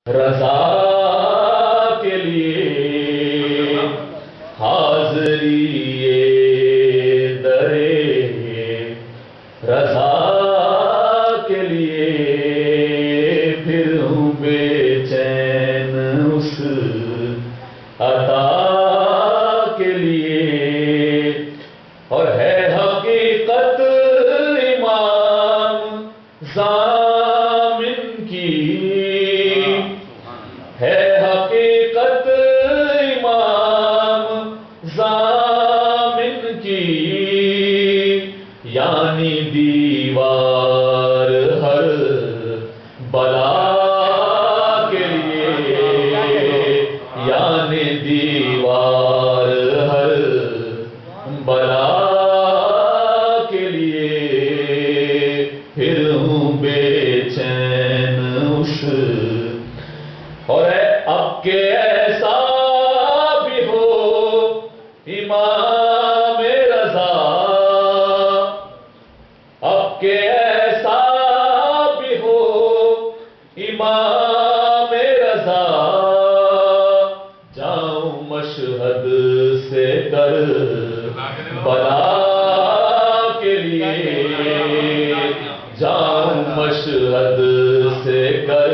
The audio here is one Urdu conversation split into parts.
رضا کے لیے حاضری درے رضا کے لیے پھر ہوں بے چین اس عطا کے لیے اور ہے حقیقت امام ضامن کی ہے حقیقت امام ضامن کی یعنی دیوار ہر بلا کے لیے یعنی دیوار ہر بلا کے لیے پھر ہوں بے چین اس اور اب کہ ایسا بھی ہو امام رضا اب کہ ایسا بھی ہو امام رضا جاؤں مشہد سے کر بلا کے لیے جاؤں مشہد سے کر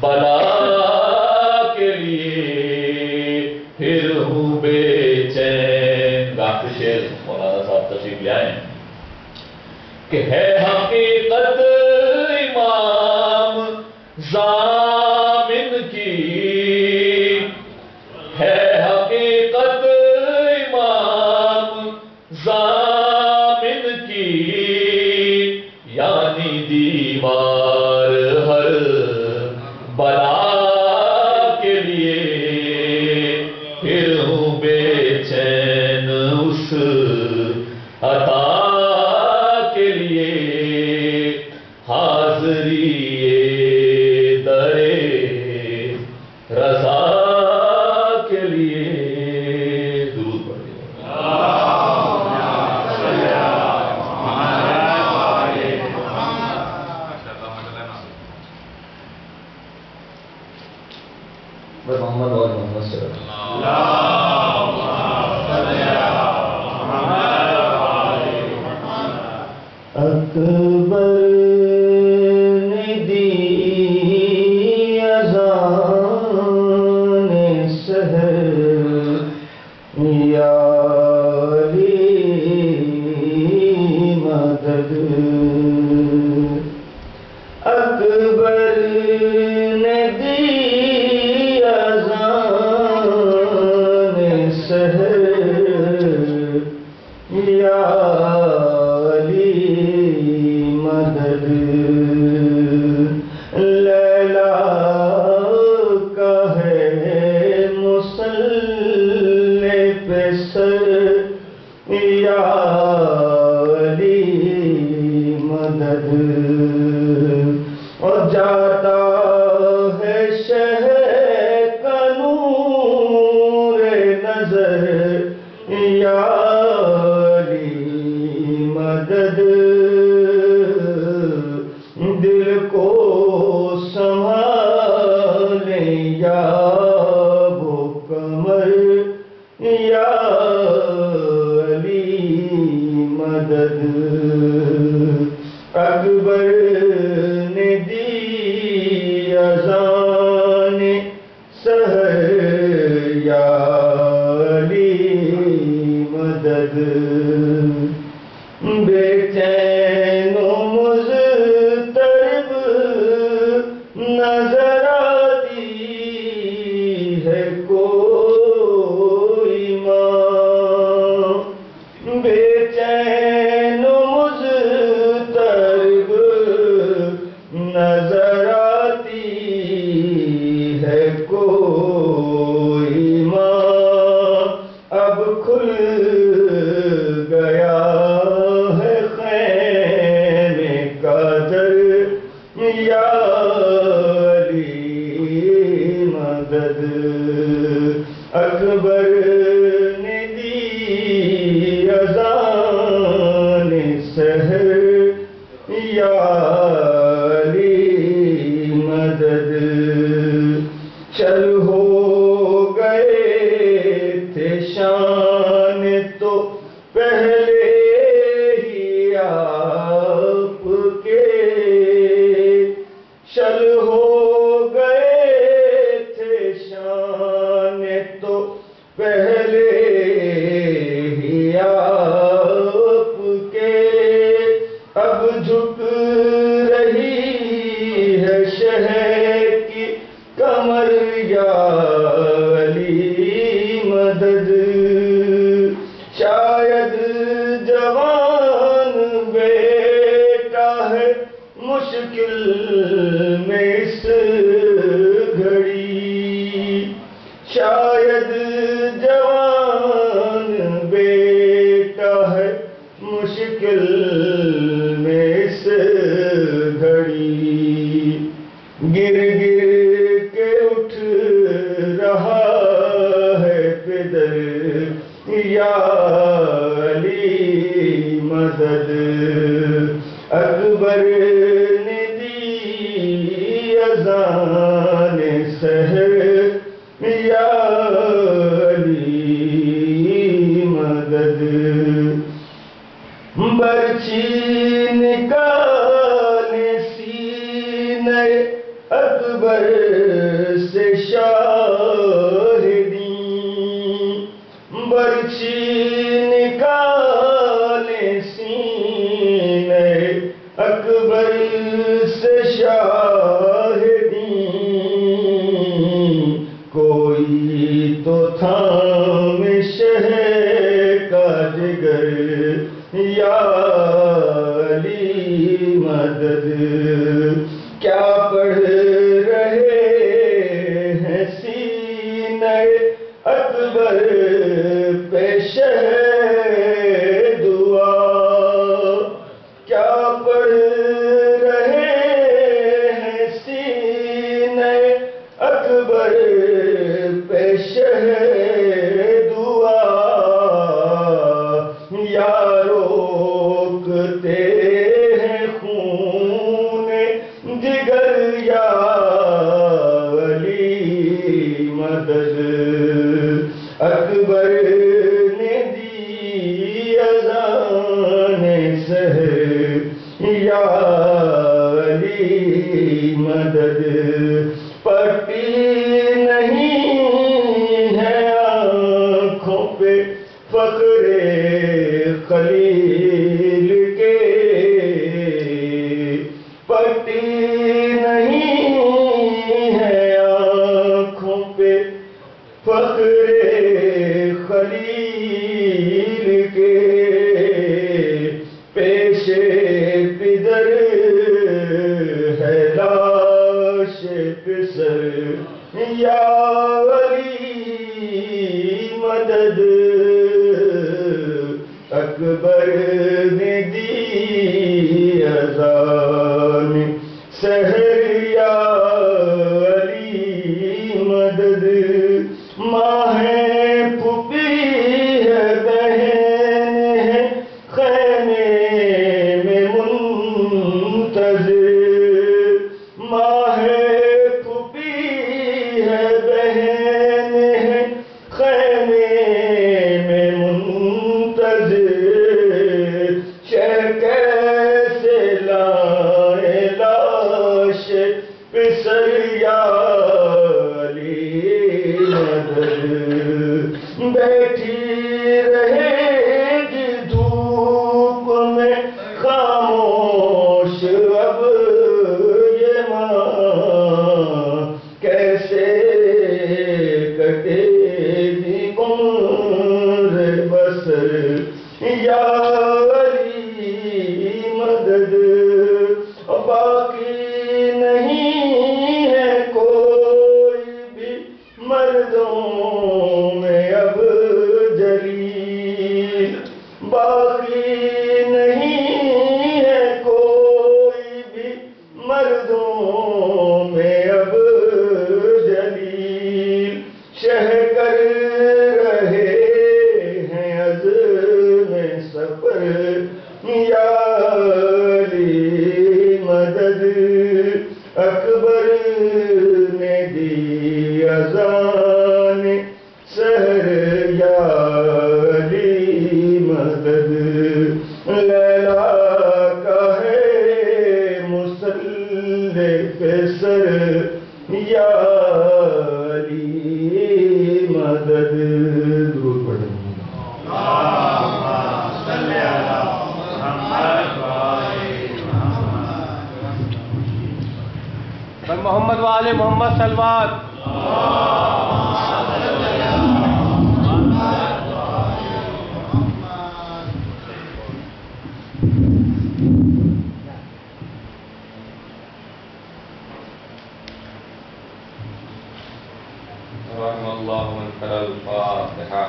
بلا کے لیے پھر ہوں بے چین گاتے شعر مولانا صاحب تشریف لے آئے کہ ہے حقیقت امام ضامن کی ہے حقیقت امام ضامن کی یعنی دیوار ہر بلا کے لیے پھر ہوں بے چین اس عطا کے لیے حاضری درے رضا کے لیے درود پڑھیے محمد اور محمد صلی اکبر نے دی اذان سحر یا علی مدد اکبر نے دی اذان سحر یا مدد لیلا کا ہے مصلی پہ سر یا علی مدد اور جاتا ہے شہر کا نور نظر یا علی مدد دل کو سنبھالیں یا وہ کمر یا علی مدد اکبر نے دی اذان سحر یا علی مدد بے چین و مضطرب نظر آتی ہے کوئی ماں بے چین و مضطرب نظر آتی ہے کوئی ماں اب کھل گیا یا علی مدد اکبر نے دی اذان سحر یا علی مدد چل ہو گئے تھے شان تو پہلے ہی آپ کے، چل ہو گئے تھے شان تو پہلے ہی آپ کے، اب جھک رہی ہے شہر کی کمر یا علی مدد، شاید جوان بیٹا ہے مشکل میں اس گھڑی، شاید جوان بیٹا ہے مشکل میں اس گھڑی، گر گر کے اٹھ رہا ہے پدر یا علی مدد، اکبر نے دی اذان سحر یا علی مدد، برچی نکالے سینے اکبر سے شاہدین، برچی نکالے سینے اکبر سے شاہدین، کوئی تو تھام شہر کا جگر یا علی مدد، کیا پڑھ رہے ہیں سینے اکبر پہ شہر دعا، کیا پڑھ رہے ہیں سینے اکبر پہ شہر دعا، یا روکتے ہیں خون جگر یا علی مدد، اکبر نے دی اذان سحر یا علی مدد، پٹی نہیں ہے آنکھوں پہ فخر خلیل کے، پٹی نہیں ہے آنکھوں پہ فخر خلیل کے، پیش پدر ہے لاش پسر یا علی مدد، اکبر نے دی اذان سحر یا علی مدد، ماں ہے پھوپھی ہے بہن ہے خیمے میں منتظر، ماں ہے پھوپھی ہے بہن ہے خیمے میں منتظر، شہ کیسے لائے لاش پسر یا علی مدد، بیٹھی رہے گی دھوپ میں خاموش اب یہ ماں، کیسے کٹے گی عمر بسر یا علی مدد، باقی نہیں ہے کوئی بھی مردوں میں اب خزان سحر یا علی مدد لیلا کا ہے مسلح پہ سر یا علی مدد. درود پڑھیں. محمد وآل محمد صلوات. رحم اللہ من قرأ الفاتحہ.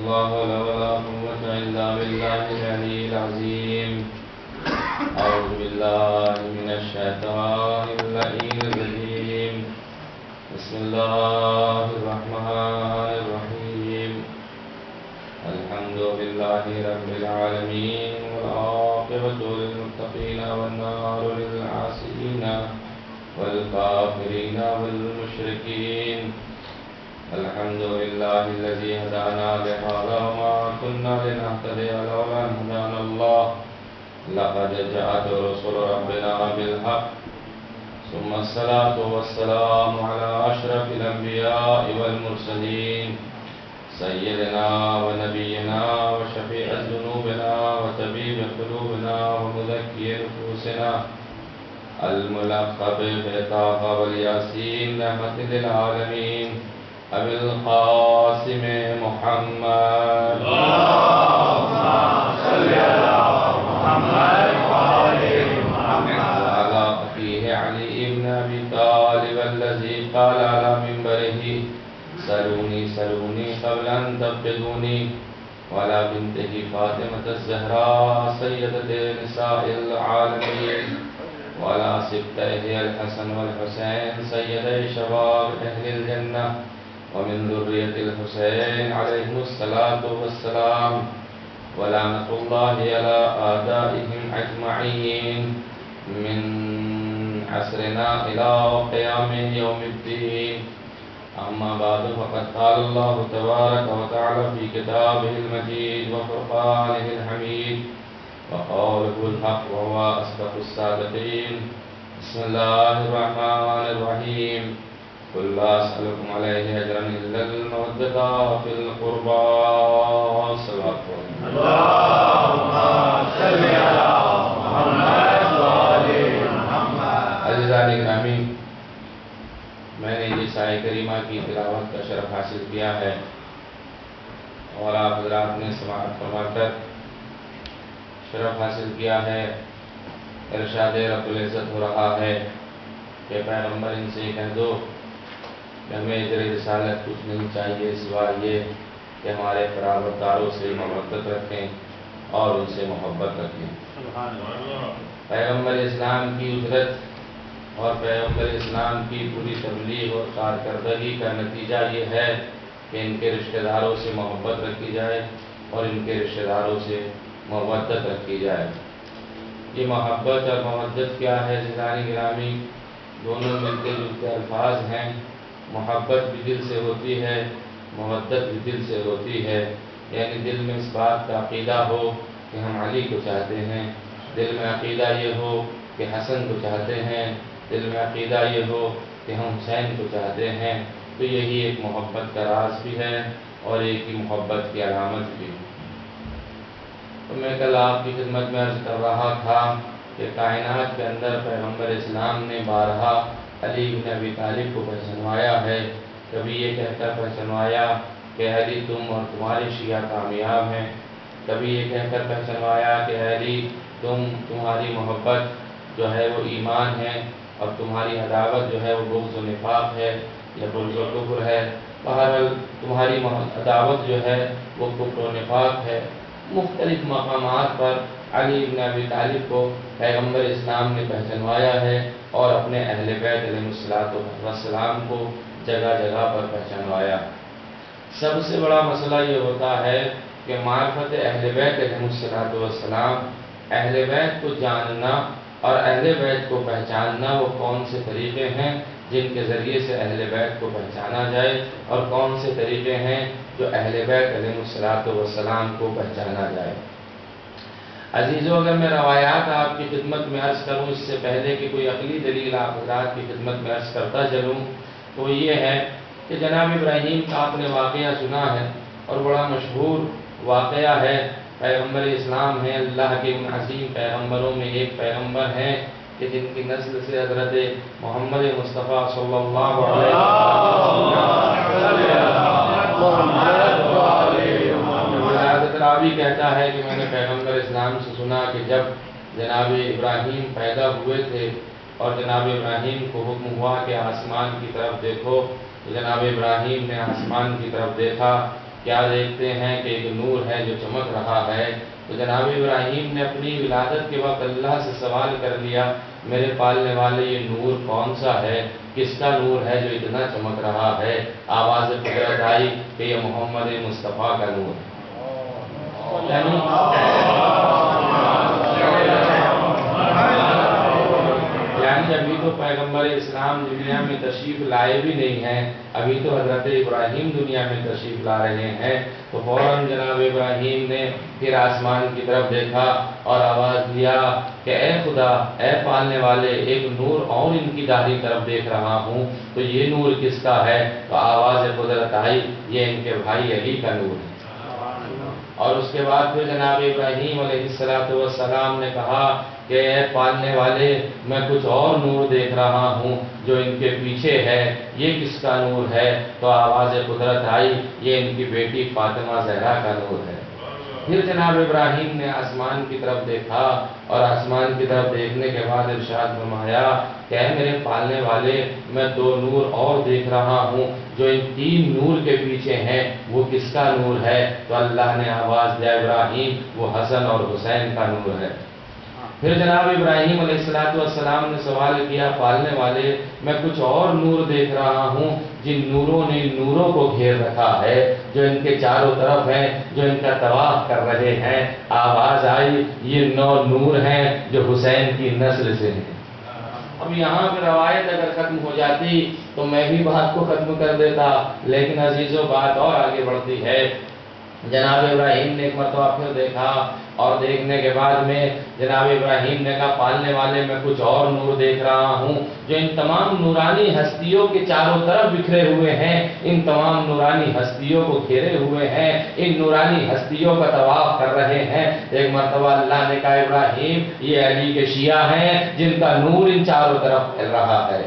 لا حول ولا قوة إلا بالله العلي العظيم. أعوذ بالله من الشيطان اللعين الرجيم. بسم الله الرحمن الرحيم. الحمد لله رب العالمين والعاقبة للمتقين والنار للعاصين والكافرين والمشركين. الحمد لله الذي هدانا لهذا وما كنا لنهتدي لولا أن هدانا الله. لقد جاءت رسل ربنا بالحق. ثم الصلاة والسلام على أشرف الأنبياء والمرسلين سيدنا ونبينا وشفيع ذنوبنا وطبيب قلوبنا ومزكي نفوسنا الملقب بطه والياسين رحمة للعالمين أبي القاسم محمد. اللهم صل على محمد وآل محمد. وعلى أخيه علي بن أبي طالب الذي قال على منبره سلوني سلوني قبل أن تبغضوني. وعلى بنته فاطمة الزهراء سيدة نساء العالمين. وعلى سبتيه الحسن والحسين سيدي شباب أهل الجنة ومن ذرية الحسين عليهم الصلاة والسلام. ولعنة الله على أعدائهم أجمعين من عصرنا إلى قيام يوم الدين. أما بعد فقد قال الله تبارك وتعالى في كتابه المجيد وفرقانه الحميد وقوله الحق وهو أصدق الصادقين. بسم الله الرحمن الرحيم. قل لا أسألكم عليه أجرا إلا المودة في القربى. صلوات اللهم صل على محمد وآل محمد. عزیزان گرامی، میں نے جس آیت کریمہ کی تلاوت کا شرف حاصل کیا ہے اور آپ حضرات نے سماعت فرما کر شرف حاصل کیا ہے، ارشاد رب العزت ہو رہا ہے کہ پیغمبر ان سے کہہ دو کہ ہمیں اجر رسالت کچھ نہیں چاہیے سوائے یہ کہ ہمارے قرابتداروں سے محبت رکھیں اور ان سے محبت رکھیں. پیغمبر اسلام کی اجرت اور پیغمبر اسلام کی پوری تبلیغ اور کارکردگی کا نتیجہ یہ ہے کہ ان کے رشتہ داروں سے محبت رکھی جائے اور ان کے رشتہ داروں سے مودت رکھی جائے. یہ محبت اور مودت کیا ہے عزیزان گرامی؟ دونوں ملتے جلتے الفاظ ہیں. محبت بھی دل سے ہوتی ہے، مودت بھی دل سے ہوتی ہے. یعنی دل میں اس بات کا عقیدہ ہو کہ ہم علی کو چاہتے ہیں، دل میں عقیدہ یہ ہو کہ حسن کو چاہتے ہیں، دل میں عقیدہ یہ ہو کہ ہم حسین کو چاہتے ہیں. تو یہی ایک محبت کا راز بھی ہے اور ایک ہی محبت کی علامت بھی. تو میں کل آپ کی خدمت میں عرض کر رہا تھا کہ کائنات کے اندر پیغمبر اسلام نے بارہا علی بن ابی طالب کو پہچنوایا ہے. کبھی یہ کہہ کر پہچنوایا کہ علی تم اور تمہاری شیعہ کامیاب ہیں، کبھی یہ کہہ کر پہچنوایا کہ علی تمہاری محبت جو ہے وہ ایمان ہے اور تمہاری عداوت جو ہے وہ بغض و نفاق ہے یا بغض و کفر ہے. بہرحال تمہاری عداوت جو ہے وہ کفر و نفاق ہے. مختلف مقامات پر علی بن ابی طالب کو پیغمبر اسلام نے پہچنوایا ہے اور اپنے اہل بیت علیہ السلام کو جگہ جگہ پر پہچنوایا۔ سب سے بڑا مسئلہ یہ ہوتا ہے کہ معرفت اہل بیت علیہ السلام، اہل بیت کو جاننا اور اہل بیت کو پہچاننا وہ کون سے طریقے ہیں جن کے ذریعے سے اہل بیت کو پہچانا جائے، اور کون سے طریقے ہیں جو اہل بیت علیہ السلام کو پہچانا جائے۔ عزیزو، اگر میں روایات آپ کی خدمت میں عرض کروں اس سے پہلے کہ کوئی عقلی دلیل آپ حضرات کی خدمت میں عرض کرتا چلوں، تو یہ ہے کہ جناب ابراہیم کا آپ نے واقعہ سنا ہے اور بڑا مشہور واقعہ ہے۔ پیغمبر اسلام ہیں، اللہ کے ان عظیم پیغمبروں میں ایک پیغمبر ہیں کہ جن کی نسل سے حضرت محمد مصطفیٰ صلی اللہ علیہ وسلم حضرت راوی کہتا ہے کہ میں نے پیغمبر اسلام سے سنا کہ جب جناب ابراہیم پیدا ہوئے تھے اور جناب ابراہیم کو حکم ہوا کہ آسمان کی طرف دیکھو، تو جناب ابراہیم نے آسمان کی طرف دیکھا، کیا دیکھتے ہیں کہ ایک نور ہے جو چمک رہا ہے۔ تو جناب ابراہیم نے اپنی ولادت کے وقت اللہ سے سوال کر لیا، میرے پالنے والے یہ نور کون سا ہے، کس کا نور ہے جو اتنا چمک رہا ہے؟ آواز قدرت آئی کہ یہ محمد مصطفیٰ کا نور ہے۔ یعنی ابھی تو پیغمبر اسلام دنیا میں تشریف لائے بھی نہیں ہیں، ابھی تو حضرت ابراہیم دنیا میں تشریف لا رہے ہیں۔ تو فوراً جناب ابراہیم نے پھر آسمان کی طرف دیکھا اور آواز دیا کہ اے خدا، اے پالنے والے، ایک نور اور ان کی داہری طرف دیکھ رہا ہوں، تو یہ نور کس کا ہے؟ تو آواز قدرت آئی، یہ ان کے بھائی علی کا نور ہے۔ اور اس کے بعد پھر جناب ابراہیم علیہ السلام نے کہا کہ اے پالنے والے، میں کچھ اور نور دیکھ رہا ہوں جو ان کے پیچھے ہے، یہ کس کا نور ہے؟ تو آواز قدرت آئی، یہ ان کی بیٹی فاطمہ زہرا کا نور ہے۔ پھر جناب ابراہیم نے آسمان کی طرف دیکھا اور آسمان کی طرف دیکھنے کے بعد ارشاد فرمایا کہ اے میرے پالنے والے، میں دو نور اور دیکھ رہا ہوں جو ان تین نور کے پیچھے ہیں، وہ کس کا نور ہے؟ تو اللہ نے آواز دیا، ابراہیم، وہ حسن اور حسین کا نور ہے۔ پھر جناب ابراہیم علیہ السلام نے سوال کیا، پالنے والے، میں کچھ اور نور دیکھ رہا ہوں جن نوروں نے نوروں کو گھیر رکھا ہے، جو ان کے چاروں طرف ہیں، جو ان کا طواف کر رہے ہیں۔ آواز آئی، یہ 9 نور ہیں جو حسین کی نسل سے ہیں۔ اب یہاں پہ روایت اگر ختم ہو جاتی تو میں بھی بات کو ختم کر دیتا، لیکن عزیزو بات اور آگے بڑھتی ہے۔ جناب ابراہیم نے ایک مرتبہ پھر دیکھا اور دیکھنے کے بعد میں جناب ابراہیم نے کہا، پالنے والے، میں کچھ اور نور دیکھ رہا ہوں جو ان تمام نورانی ہستیوں کے چاروں طرف بکھرے ہوئے ہیں، ان تمام نورانی ہستیوں کو گھیرے ہوئے ہیں، ان نورانی ہستیوں کا طواف کر رہے ہیں۔ ایک مرتبہ اللہ نے کہا، ابراہیم، یہ علی کے شیعہ ہیں جن کا نور ان چاروں طرف پھیل رہا ہے۔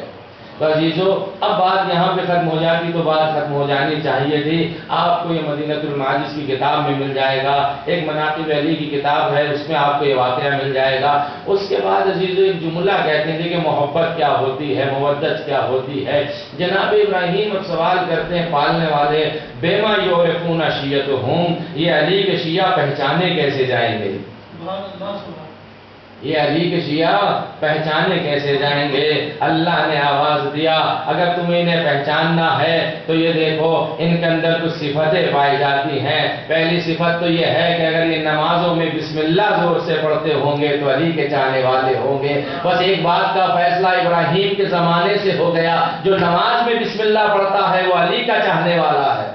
تو عزیزو، اب بات یہاں پہ ختم ہو جاتی تو بات ختم ہو جانی چاہیے تھی۔ آپ کو یہ مدینۃ المعاجز کی کتاب میں مل جائے گا، ایک مناقب علی کی کتاب ہے، اس میں آپ کو یہ واقعہ مل جائے گا۔ اس کے بعد عزیزو ایک جملہ کہتے ہیں کہ محبت کیا ہوتی ہے، مودت کیا ہوتی ہے۔ جناب ابراہیم اب سوال کرتے ہیں، پالنے والے، بیما یعرفون شیعتہم، یہ علی کے شیعہ پہچانے کیسے جائیں گے؟ یہ علی کے شیعہ پہچانے کیسے جائیں گے؟ اللہ نے آواز دیا، اگر تمہیں انہیں پہچاننا ہے تو یہ دیکھو، ان کے اندر کچھ صفتیں پائی جاتی ہیں۔ پہلی صفت تو یہ ہے کہ اگر یہ نمازوں میں بسم اللہ زور سے پڑھتے ہوں گے تو علی کے چاہنے والے ہوں گے۔ بس ایک بات کا فیصلہ ابراہیم کے زمانے سے ہو گیا، جو نماز میں بسم اللہ پڑھتا ہے وہ علی کا چاہنے والا ہے۔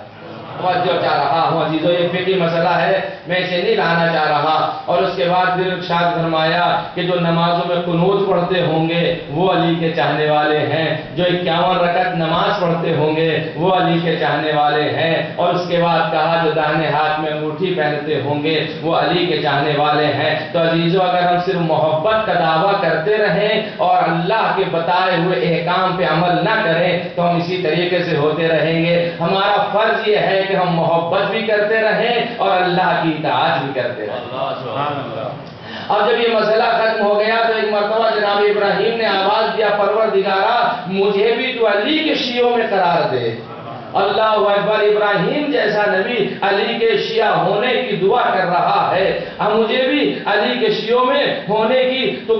جو چاہ رہا ہوں عزیزو، یہ فقہی مسئلہ ہے، میں اسے نہیں لانا چاہ رہا۔ اور اس کے بعد پھر ارشاد فرمایا کہ جو نمازوں میں قنوت پڑھتے ہوں گے وہ علی کے چاہنے والے ہیں، جو 51 رکعت نماز پڑھتے ہوں گے وہ علی کے چاہنے والے ہیں۔ اور اس کے بعد کہا، جو داہنے ہاتھ میں انگوٹھی پہنتے ہوں گے وہ علی کے چاہنے والے ہیں۔ تو عزیزو، اگر ہم صرف محبت کا دعویٰ کرتے رہیں اور اللہ کے بتائے ہوئے احکام پہ عمل نہ کریں تو ہم اسی طریقے سے ہوتے رہیں گے۔ ہمارا فرض یہ ہے کہ ہم محبت بھی کرتے رہیں اور اللہ کی اطاعت بھی کرتے رہیں۔ اب جب یہ مسئلہ ختم ہو گیا تو ایک مرتبہ جناب ابراہیم نے آواز دیا، پروردگارا، مجھے بھی تو علی کے شیعوں میں قرار دے۔ اللہ اکبر، ابراہیم جیسا نبی علی کے شیعہ ہونے کی دعا کر رہا ہے، اب مجھے بھی علی کے شیعوں میں ہونے کی تو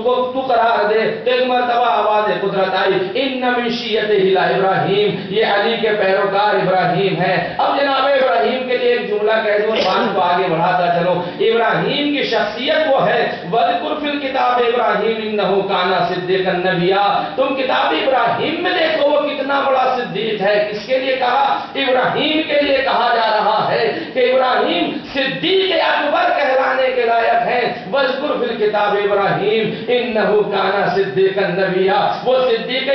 قرار دے۔ تو ایک مرتبہ آواز قدرت آئی، ان من شیعتہ ابراہیم، یہ علی کے پیروکار ابراہیم ہے۔ اب جناب ابراہیم کے لیے ایک جملہ کہہ دوں، بات کو آگے بڑھاتا چلو۔ ابراہیم کی شخصیت وہ ہے، وَذْكُرْ فِي الْكِتَابِ إِبْرَاهِيمَ إِنَّهُ كَانَ صِدِّيقًا نَبِيًّا، تم کتاب ابراہیم میں دیکھو وہ کتنا بڑا صدیق ہے۔ کس کے لیے کہا؟ ابراہیم کے لیے کہا جا رہا ہے کہ ابراہیم صدیق اکبر کہلانے کے لائق ہیں۔ وَذْكُرْ فِي الْكِتَابِ إِبْرَاهِيمَ إِنَّهُ كَانَ صِدِّيقًا نَبِيًّا، وہ صدیق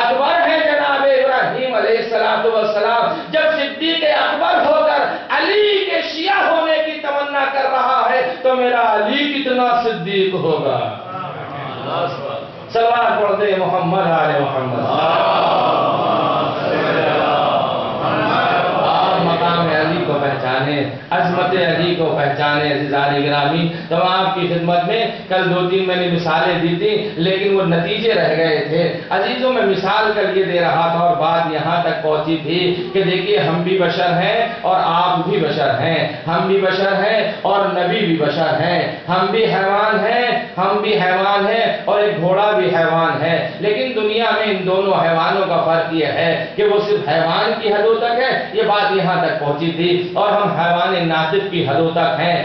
اکبر ہیں جناب ابراہیم علیہ السلام۔ جب صدیق اکبر ہو کر علی کے شیعہ ہونے کی تمنا کر رہا ہے تو میرا علی کتنا صدیق ہوگا۔ صلوات پڑھ دے محمد آل محمد۔ آپ مقام علی کو پہچانے، عظمت علی کو پہچانے۔ عزیزان گرامی، تو آپ کی خدمت میں کل 2-3 میں نے مثالیں دی تھی، لیکن وہ نتیجے رہ گئے تھے۔ عزیزوں، میں مثال کر کے دے رہا تھا اور بات یہاں تک پہنچی تھی کہ دیکھیے ہم بھی بشر ہیں اور آپ بھی بشر ہیں، ہم بھی بشر ہیں اور نبی بھی بشر ہیں، ہم بھی حیوان ہیں، ہم بھی حیوان ہیں اور ایک گھوڑا بھی حیوان ہے، لیکن دنیا میں ان دونوں حیوانوں کا فرق یہ ہے کہ وہ صرف حیوان کی حدوں تک ہے، یہ بات یہاں تک پہنچی تھی، اور ہم حیوان ناطق کی حدوں تک ہیں،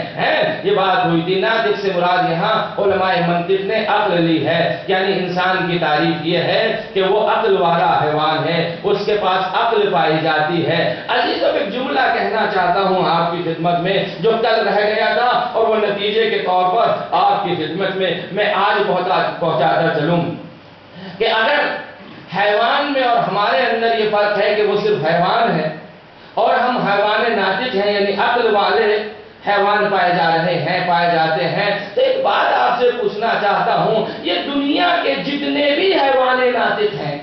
یہ بات ہوئی تھی۔ ناطق سے مراد یہاں علماء منطق نے عقل لی ہے، یعنی انسان کی تعریف یہ ہے کہ وہ عقل والا حیوان ہے، اس کے پاس عقل پائی جاتی ہے۔ عزیزوں، ایک جملہ کہنا چاہتا ہوں آپ کی خدمت میں جو کل رہ گیا تھا، اور وہ نتیجے کے طور پر آپ کی خدمت میں آج پہنچاتا چلوں کہ اگر حیوان میں اور ہمارے اندر یہ فرق ہے کہ وہ صرف حیوان ہے اور ہم حیوان ناطق ہیں، یعنی عقل والے حیوان پائے جا رہے ہیں، پائے جاتے ہیں، تو ایک بات آپ سے پوچھنا چاہتا ہوں، یہ دنیا کے جتنے بھی حیوان ناطق ہیں،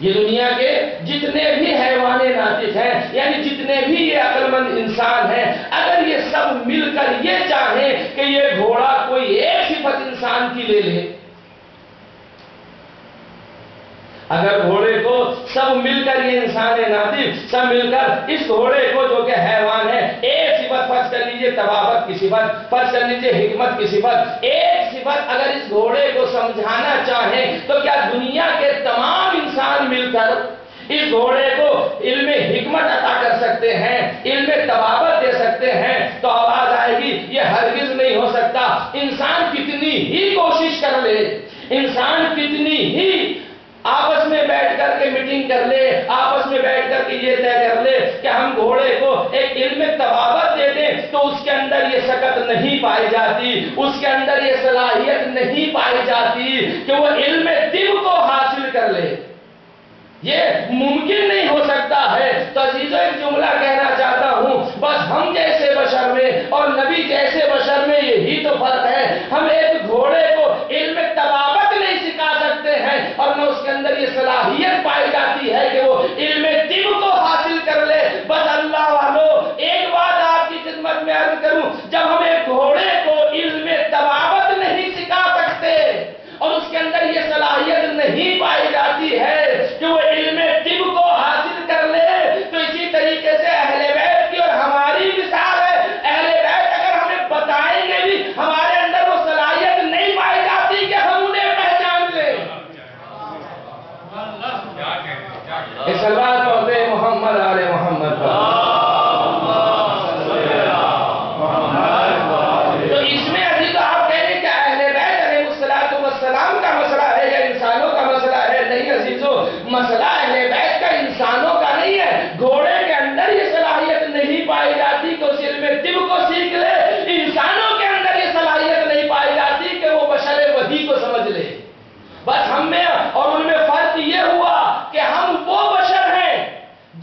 یہ دنیا کے جتنے بھی حیوان ناطق ہیں، یعنی جتنے بھی یہ عقل مند انسان ہیں، اگر یہ سب مل کر یہ چاہیں کہ یہ گھوڑا کوئی ایک صفت انسان کی لے لے، اگر گھوڑے کو سب مل کر یہ انسان ناطق سب مل کر اس گھوڑے کو جو کہ حیوان ہے ایک صفت، فرض کر لیجئے طبابت کی صفت، فرض کر لیجئے حکمت کی صفت، ایک صفت اگر اس گھوڑے کو سمجھانا چاہیں، تو کیا دنیا کے تمام انسان مل کر اس گھوڑے کو علم حکمت عطا کر سکتے ہیں، علم طبابت دے سکتے ہیں؟ تو آواز آئے گی یہ ہرگز نہیں ہو سکتا۔ انسان کتنی ہی کوشش کر لے، انسان کتنی ہی آپس میں بیٹھ کر کے میٹنگ کر لے، آپس میں بیٹھ کر کے یہ طے کر لے کہ ہم گھوڑے کو ایک علم طبابت دے دیں، تو اس کے اندر یہ سکت نہیں پائی جاتی، اس کے اندر یہ صلاحیت نہیں پائی جاتی کہ وہ علم طب کو حاصل کر لے، یہ ممکن نہیں ہو سکتا ہے۔ تو عزیزو، ایک جملہ کہنا چاہتا ہوں، بس ہم جیسے بشر میں اور نبی جیسے بشر میں یہی تو فرق ہے، ہم ایک گھوڑے کو علم طبابت نہیں سکھا سکتے ہیں اور نہ اس کے اندر یہ صلاحیت پائی جاتی ہے کہ وہ علم طب کو حاصل کر لے۔ بس اللہ والو، ایک بات آپ کی خدمت میں عرض کروں، جب ہم ایک گھوڑے کو علم طبابت نہیں سکھا سکتے اور اس کے اندر یہ صلاحیت نہیں پائی جاتی ہے کہ وہ علم طب کو حاصل کر لے، تو اسی طریقے سے اہل بیت کی اور ہماری مثال ہے۔ اہل بیت اگر ہمیں بتائیں گے بھی، ہمارے اندر وہ صلاحیت نہیں پائی جاتی کہ ہم انہیں پہچان لیں۔ صلوات پڑھتے محمد آل محمد پر۔ تو اس میں ابھی تو آپ کہہ رہے کہ اہل بیت علیہ السلام کا مسئلہ ہے یا انسانوں کا مسئلہ ہے؟ نہیں عزیزو، مسئلہ اہل بیت کا انسانوں کا نہیں ہے۔ گھوڑے کے اندر یہ صلاحیت نہیں پائی جاتی کہ اس علم طب کو سیکھ لے، انسانوں کے اندر یہ صلاحیت نہیں پائی جاتی کہ وہ بشر وحی کو سمجھ لے۔ بس ہم میں اور ان میں فرق یہ ہوا کہ ہم وہ بشر ہیں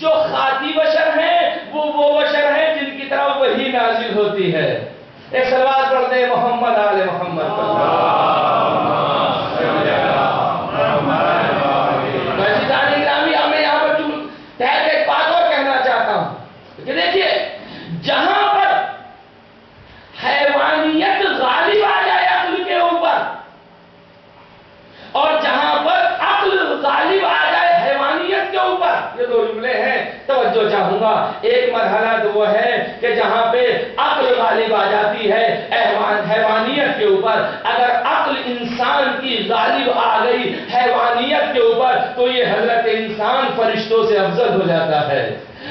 جو خاطی بشر ہیں، وہ بشر ہیں جن کی طرف وحی نازل ہوتی ہے۔ ایک صلوات پڑھتے ہیں محمد آل محمد پر۔ کہ دیکھیے، جہاں پر حیوانیت غالب آ جائے عقل کے اوپر اور جہاں پر عقل غالب آ جائے حیوانیت کے اوپر، یہ دو جملے ہیں مرحلہ تو وہ ہے کہ جہاں پہ عقل غالب آ جاتی ہے حیوانیت کے اوپر. اگر عقل انسان کی غالب آ گئی حیوانیت کے اوپر تو یہ حضرت انسان فرشتوں سے افضل ہو جاتا ہے.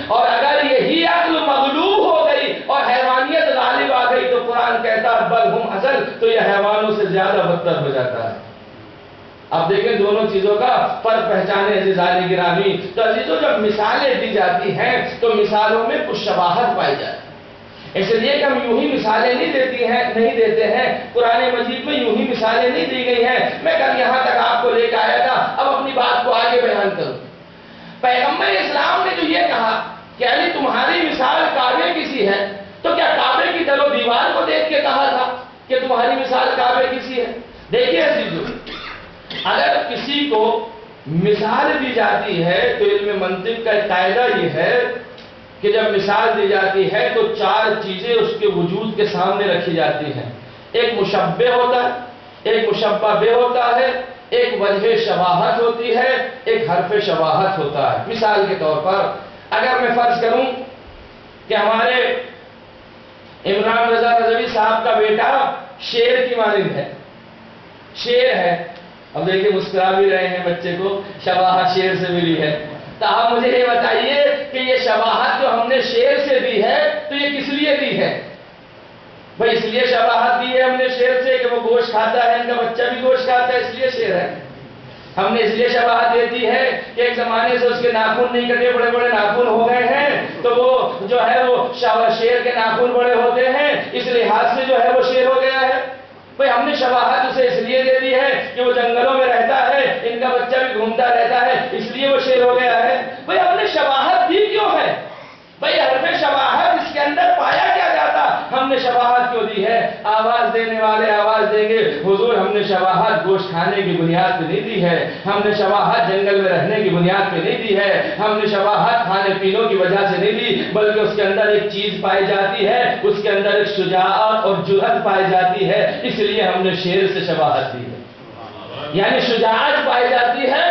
اور اگر یہی عقل مغلوب ہو گئی اور حیوانیت غالب آ گئی تو قرآن کہتا ہے بل ہم اضل، تو یہ حیوانوں سے زیادہ بدتر ہو جاتا ہے. اب دیکھیں دونوں چیزوں کا فرق پہچانے عزیزان گرامی. تو عزیزوں جب مثالیں دی جاتی ہیں تو مثالوں میں کچھ شباہت پائی جاتی ہے. اس لیے کہ ہم یوں ہی مثالیں نہیں دیتے ہیں. قرآن مجید میں یوں ہی مثالیں نہیں دی گئی ہیں. میں کل یہاں تک آپ کو لے کے آیا تھا، اب اپنی بات کو آگے بیان کروں. پیغمبر اسلام نے جو یہ کہا کہ علی تمہاری مثال کعبے کی سی ہے، تو کیا کعبے کی در و دیوار کو دیکھ کے کہا تھا کہ تمہاری مثال کعبے کی سی ہے؟ دیکھیے عزیزو، اگر کسی کو مثال دی جاتی ہے تو علم منطق کا قاعدہ یہ ہے کہ جب مثال دی جاتی ہے تو 4 چیزیں اس کے وجود کے سامنے رکھی جاتی ہیں. ایک مشبہ ہوتا ہے، ایک مشبہ بہ ہوتا ہے، ایک وجہ شباہت ہوتی ہے، ایک حرف شباہت ہوتا ہے. مثال کے طور پر اگر میں فرض کروں کہ ہمارے عمران رضا رضوی صاحب کا بیٹا شیر کی مانند ہے، شیر ہے. اب دیکھیں مسکرا بھی رہے ہیں، بچے کو شباہت شیر سے ملی ہے. تو آپ مجھے یہ بتائیے کہ یہ شباہت جو ہم نے شیر سے دی ہے تو یہ کس لیے دی ہے؟ بھئی اس لیے شباہت دی ہے ہم نے شیر سے کہ وہ گوشت کھاتا ہے، ان کا بچہ بھی گوشت کھاتا ہے، اس لیے شیر ہے. ہم نے اس لیے شباہت دیتی ہے کہ ایک زمانے سے اس کے ناخن نہیں کٹے، بڑے بڑے ناخن ہو گئے ہیں، تو وہ جو ہے وہ شیر کے ناخن بڑے ہوتے ہیں، اس لحاظ سے جو ہے وہ شیر ہو گیا ہے. بھئی ہم نے شباہت اسے اس لیے دے دی ہے کہ وہ جنگلوں میں رہتا ہے، ان کا بچہ بھی گھومتا رہتا ہے، اس لیے وہ شیر ہو گیا ہے. بھئی ہم نے شباہت دی کیوں ہے؟ بھئی حرف شباہت اس کے اندر پایا کیا جاتا؟ ہم نے شباہت کیوں دی ہے؟ آواز دینے والے آواز دیں گے حضور ہم نے شباہت گوشت کھانے کی بنیاد پہ نہیں دی ہے، ہم نے شباہت جنگل میں رہنے کی بنیاد پہ نہیں دی ہے، ہم نے شباہت کھانے پینوں کی وجہ سے نہیں دی، بلکہ اس کے اندر ایک چیز پائی جاتی ہے، اس کے اندر ایک شجاعت اور جرأت پائی جاتی ہے، اس لیے ہم نے شیر سے شباہت دی ہے. یعنی شجاعت پائی جاتی ہے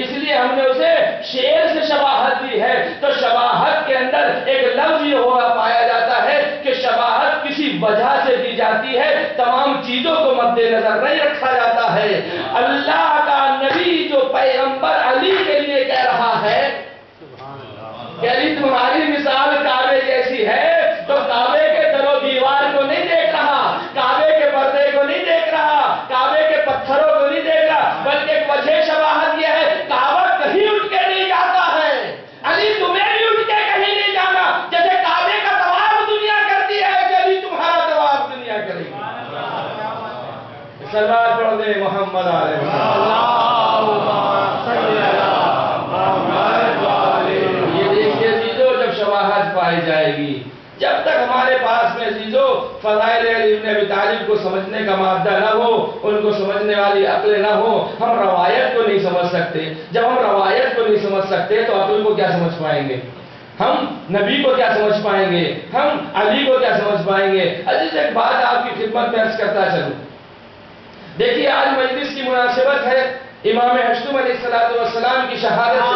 اس لیے ہم نے اسے شیر سے شباہت دی ہے. تو شباہت کے اندر ایک لفظ یہ ہوا پایا جاتا ہے کہ شباہت کسی وجہ سے دی جاتی ہے، تمام چیزوں کو مد نظر نہیں رکھا جاتا ہے. اللہ کا نبی جو پیغمبر علی کے لیے کہہ رہا ہے کہ علی تمہاری مثال کعبے جیسی ہے، تو کعبے کے در و دیوار کو نہیں دیکھ رہا، کعبے کے پردے کو نہیں دیکھ رہا، کعبے کے پتھروں کو نہیں دیکھ رہا، بلکہ ایک وجہ شباہت یہ ہے کعبہ کہیں اٹھ کے نہیں جاتا ہے. علی تمہیں بھی اٹھ کے کہیں نہیں جانا، جیسے کعبے کا طواف دنیا کرتی ہے کہ علی تمہارا طواف دنیا کرے گی. سلوات پڑھ دیں محمد علیہ وسلم. یہ دیکھیے عزیزو جب شباہت پائی جائے گی، جب تک ہمارے پاس میں عزیزو فضائل علی ابن ابی طالب کو سمجھنے کا مادہ نہ ہو، ان کو سمجھنے والی عقل نہ ہو، ہم روایت کو نہیں سمجھ سکتے. جب ہم روایت کو نہیں سمجھ سکتے تو عقل کو کیا سمجھ پائیں گے؟ ہم نبی کو کیا سمجھ پائیں گے؟ ہم علی کو کیا سمجھ پائیں گے؟ عزیز ایک بات آپ کی خدمت میں عرض کرتا چلوں. دیکھیے آج مجلس کی مناسبت ہے امام ہشتم علیہ السلام کی شہادت سے.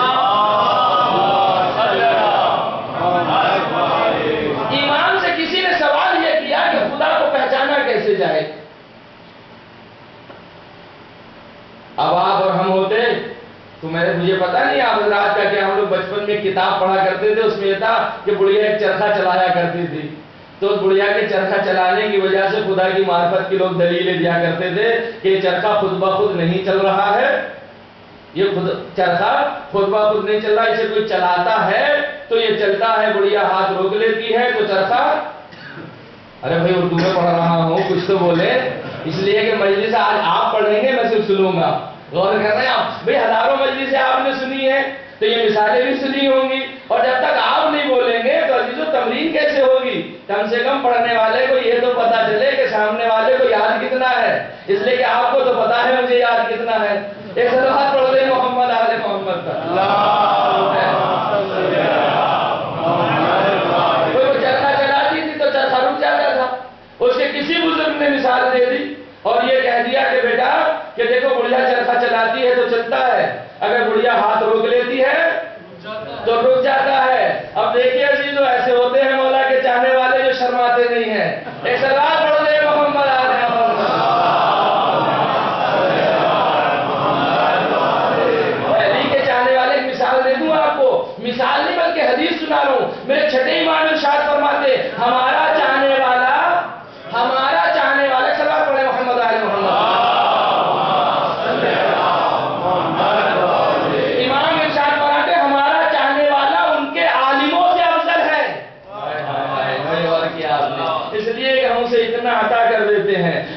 ایمان سے کسی نے سوال یہ کیا کہ خدا کو پہچانا کیسے جائے؟ اب آپ اور ہم ہوتے تو مجھے پتا نہیں آپ حضرات کا کہ ہم لوگ بچپن میں کتاب پڑھا کرتے تھے، اس میں یہ تھا کہ بڑھیا ایک چرخہ چلایا کرتی تھی، تو اس بڑھیا کے چرخہ چلانے کی وجہ سے خدا کی معرفت کے لوگ دلیلیں دیا کرتے تھے کہ یہ چرخہ خود بخود نہیں چل رہا ہے، یہ چرخہ خود بخود نہیں چل رہا، اسے کوئی چلاتا ہے تو یہ چلتا ہے، بڑھیا ہاتھ روک لیتی ہے تو چرخہ. ارے بھائی اردو میں پڑھ رہا ہوں کچھ تو بولے، اس لیے کہ مجلس آج آپ پڑھیں گے میں صرف سنوں گا. غور کر رہے ہیں آپ؟ بھائی ہزاروں مجلسیں آپ نے سنی ہیں تو یہ مثالیں بھی سنی ہوں گی، اور جب تک آپ نہیں بولیں گے تو عزیزو تمرین کیسے ہوگی؟ کم سے کم پڑھنے والے کو یہ تو پتا چلے کہ سامنے والے کو یاد کتنا ہے، اس لیے کہ آپ کو تو پتا ہے مجھے یاد کتنا ہے. ایک صلوات پڑھ دیں محمد آل محمد کا. کوئی وہ چرخہ چلاتی تھی تو چرخہ رک جاتا تھا، اس کے کسی بزرگ نے مثال دے دی اور یہ کہہ دیا کہ بیٹا کہ دیکھو بڑھیا چرخہ چلاتی ہے تو چلتا ہے، اگر بڑھیا ہاتھ روک لیتی ہے تو رک جاتا ہے. اب دیکھیے عزیزو ایسے ہوتے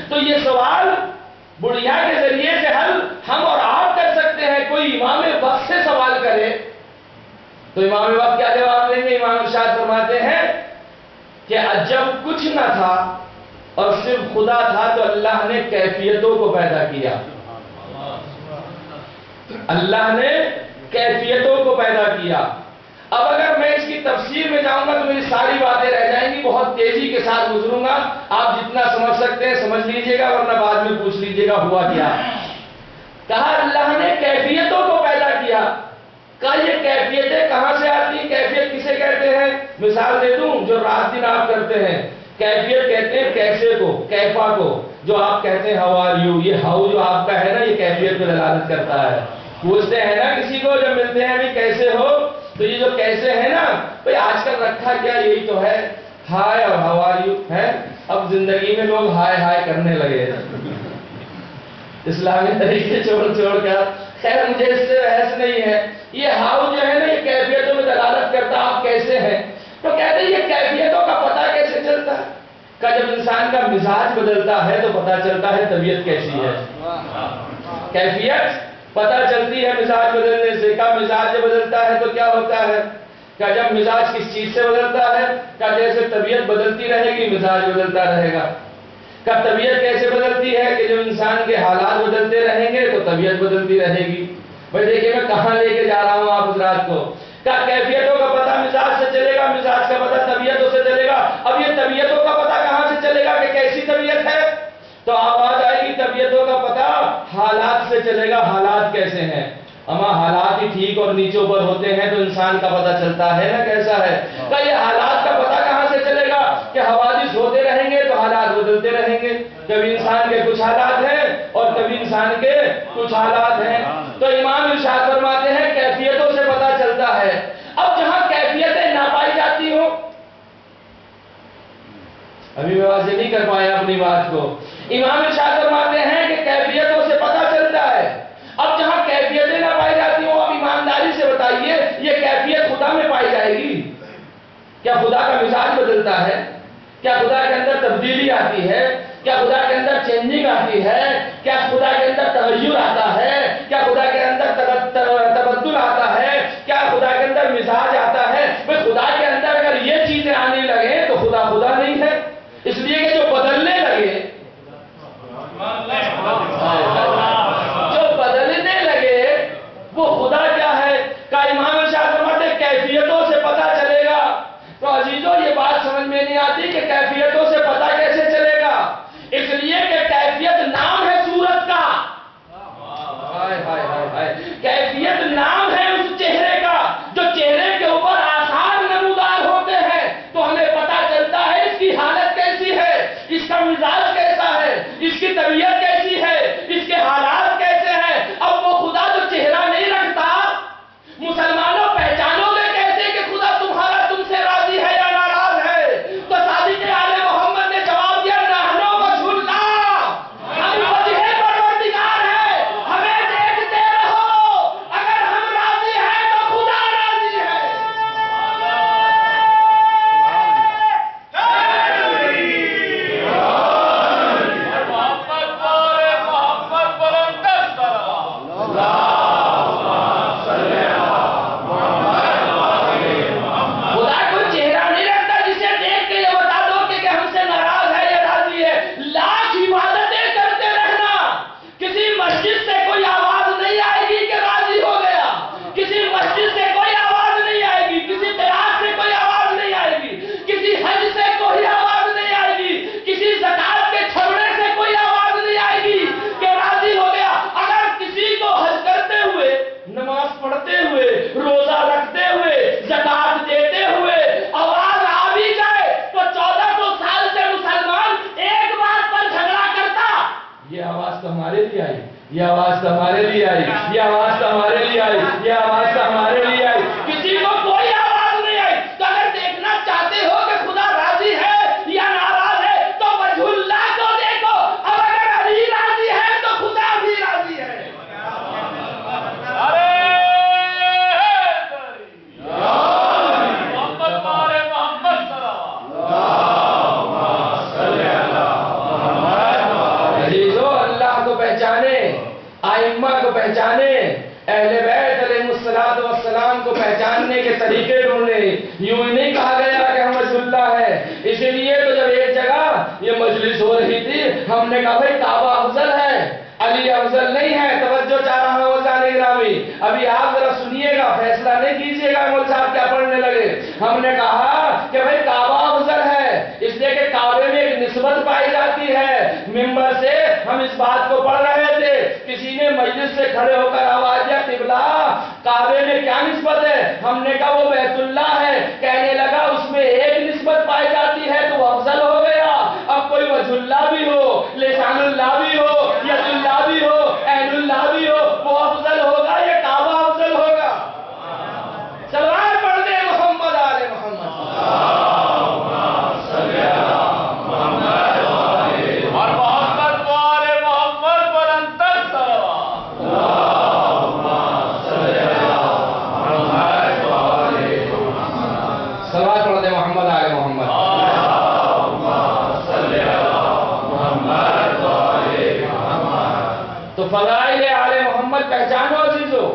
تو یہ سوال بڑھیا کے ذریعے سے حل ہم اور آپ کر سکتے ہیں. کوئی امام وقت سے سوال کرے تو امام وقت کیا جواب دیں گے؟ امام ارشاد فرماتے ہیں کہ جب کچھ نہ تھا اور صرف خدا تھا تو اللہ نے کیفیتوں کو پیدا کیا. اللہ نے کیفیتوں کو پیدا کیا. اب اگر میں اس کی تفسیر میں جاؤں گا تو میری ساری باتیں رہ جائیں گی. بہت تیزی کے ساتھ گزروں گا. آپ جتنا سمجھ سکتے ہیں سمجھ لیجئے گا ورنہ بعد میں پوچھ لیجئے گا ہوا کیا. کہا اللہ نے کیفیتوں کو پیدا کیا. کہا یہ کیفیتیں کہاں سے آتی ہیں؟ کیفیت کسے کہتے ہیں؟ مثال دے دوں جو رات دن آپ کرتے ہیں. کیفیت کہتے ہیں کیسے کو، کیفا کو. جو آپ کہتے ہیں ہاؤ آر یو، یہ ہاؤ جو آپ کا ہے نا یہ کیفیت پہ دلالت کرتا ہے. پوچھتے ہیں نا کسی کو جب ملتے ہیں بھی کیسے ہو، تو یہ جو کیسے ہے نا بھئی آج کل رکھا کیا یہی تو ہے ہائے اور ہاؤ آر یو ہے. اب زندگی میں لوگ ہائے ہائے کرنے لگے اسلامی طریقے چھوڑ کر. خیر مجھے اس سے بحث نہیں ہے. یہ ہاؤ جو ہے نا یہ کیفیتوں میں دلالت کرتا آپ کیسے ہیں. تو کہتے ہیں یہ کیفیتوں کا پتہ کیسے چلتا ہے؟ کہ جب انسان کا مزاج بدلتا ہے تو پتہ چلتا ہے طبیعت کیسی ہے. کیفیت پتہ چلتی ہے مزاج بدلنے سے. کا مزاج بدلتا ہے تو کیا ہوتا ہے؟ کہ جب مزاج کس چیز سے بدلتا ہے؟ کہ جیسے طبیعت بدلتی رہے گی مزاج بدلتا رہے گا. کہ طبیعت کیسے بدلتی ہے؟ کہ جب انسان کے حالات بدلتے رہیں گے تو طبیعت بدلتی رہے گی. بھئی دیکھیں میں کہاں لے کے جا رہا ہوں آپ حضرات کو. کہ کیفیتوں کا پتہ مزاج سے چلے گا، مزاج کا پتہ طبیعتوں سے چلے گا. اب یہ طبیعتوں کا پتہ کہاں سے چلے گا کہ کیسی طبیعت ہے؟ تو آواز آئے گی طبیعتوں کا پتہ حالات سے چلے گا. حالات کیسے ہیں؟ اما حالات ہی ٹھیک اور نیچوں پر ہوتے ہیں تو انسان کا پتہ چلتا ہے نا کیسا ہے. کہ یہ حالات کا پتہ کہاں سے چلے گا کہ حوادث ہوتے رہیں گے تو حالات بدلتے رہیں گے. کبھی انسان کے کچھ حالات ہیں اور کبھی انسان کے کچھ حالات ہیں. تو امام ارشاد فرماتے ہیں کیفیتوں سے پتہ چلتا ہے. اب جہاں کیفیتیں نہ پائی جاتی ہوں، ابھی میں واضح نہیں کر پایا اپنی بات کو. امام ارشاد فرماتے ہیں کہ کیفیتوں سے پتہ چلتا ہے. اب جہاں کیفیتیں نہ پائی جاتی ہوں اب ایمانداری سے بتائیے یہ کیفیت خدا میں پائی جائے گی؟ کیا خدا کا مزاج بدلتا ہے؟ کیا خدا کے اندر تبدیلی آتی ہے؟ کیا خدا کے اندر چینجنگ آتی ہے؟ کیا خدا کے اندر تغیر آتا ہے؟ کیا خدا کے اندر تبدل آتا ہے؟ کیا خدا کے اندر مزاج آتا ہے؟ بھئی خدا کے اندر اگر یہ چیزیں آنے لگیں تو خدا نہیں ہے. اس لیے کہ جو بدلنے لگے وہ خدا کیا ہے؟ کہ امام ارشاد فرماتے ہیں کیفیتوں سے پتہ چلے گا. تو عزیزوں یہ بات سمجھ میں نہیں آتی کہ کیفیتوں سے پتہ کیسے چلے گا. اس لیے کہ کیفیت نام ہے صورت کا. کیفیت نام ہے اس چہرے کا جو چہرے کے اوپر آثار نمودار ہوتے ہیں تو ہمیں پتہ چلتا ہے اس کی حالت کیسی ہے، اس کا مزاج کیسا ہے، اس کی طبیعت کیسی ہے، اس کے حالات کیسے ہیں. اب وہ خدا جو چہرہ نہیں رکھتا، مسلمانوں پہچانو گے کیسے کہ خدا تمہارا تم سے راضی ہے یا ناراض ہے؟ تو صادق آل محمد نے جواب دیا نحنو وجہ اللہ، ہم وجہ پروردگار ہے، ہمیں دیکھتے رہو. اگر ہم راضی ہیں تو خدا راضی ہے. خدا کوئی چہرہ نہیں رکھتا جسے دیکھ کے یہ بتا دو کہ ہم سے ناراض ہے یا راضی ہے. لاکھ عبادتیں کرتے رہنا، کسی مسجد سے کوئی آواز نہیں آئے گی کہ راضی ہو گیا. کسی مسجد سے کوئی آواز نہیں آئے گی، کسی قرآن سے کوئی آواز نہیں آئے گی، کسی حج سے کوئی آواز نہیں آئے گی، کسی زکات کے چھوڑنے سے کوئی آواز نہیں آئے گی کہ راضی ہو گیا. اگر کسی کو حج کرتے ہوئے، نماز پڑھتے ہوئے، روزہ رکھتے ہوئے، زکات دیتے ہوئے آواز آ بھی جائے تو 1400 سال سے مسلمان ایک بات پر جھگڑا کرتا، یہ آواز تو ہمارے لیے آئی، یہ آواز تو ہمارے لیے آئی، یہ آواز تو ہمارے لیے آئی، یہ آواز تو ہمارے لیے آئی. کسی کو کوئی آواز نہیں آئی. تو اگر دیکھنا چاہتے ہو کہ خدا راضی ہے یا ناراض ہے تو وجہ اللہ کو دیکھو. اب اگر علی راضی ہے تو خدا بھی راضی ہے. ائمہ کو پہچانے، اہل بیت علیہ السلام کو پہچاننے کے طریقے ڈھونڈے. یوں ہی نہیں کہا گیا کہ ہم وجہ اللہ ہے. اسی لیے تو جب ایک جگہ یہ مجلس ہو رہی تھی ہم نے کہا بھائی کعبہ افضل ہے، علی افضل نہیں ہے. توجہ چاہ رہا ہوں جانے گرامی، ابھی آپ ذرا سنیے گا، فیصلہ نہیں کیجیے گا مول صاحب کیا پڑھنے لگے. ہم نے کہا کہ بھائی کعبہ افضل ہے اس لیے کہ کعبے میں ایک نسبت پائی جاتی ہے. ممبر سے ہم اس بات کو پڑھ رہے تھے، کسی نے مجلس سے کھڑے ہو کر آواز دیا قبلہ کعبے میں کیا نسبت ہے؟ ہم نے کہا وہ بیت اللہ ہے. کہنے لگا اس میں ایک نسبت پائی جاتی ہے تو وہ افضل ہو گیا. اب کوئی وجہ اللہ بھی ہو، لسان اللہ بھی ہو، ید اللہ بھی ہو، عین اللہ بھی ہو، وہ افضل ہوگا یا کعبہ افضل ہوگا؟ سلوات پڑھ دے محمد آل محمد. اور محمد آل محمد بلندر سلوات پڑھ دے محمد آل محمد. تو فضائل آل محمد پہچانو عزیزو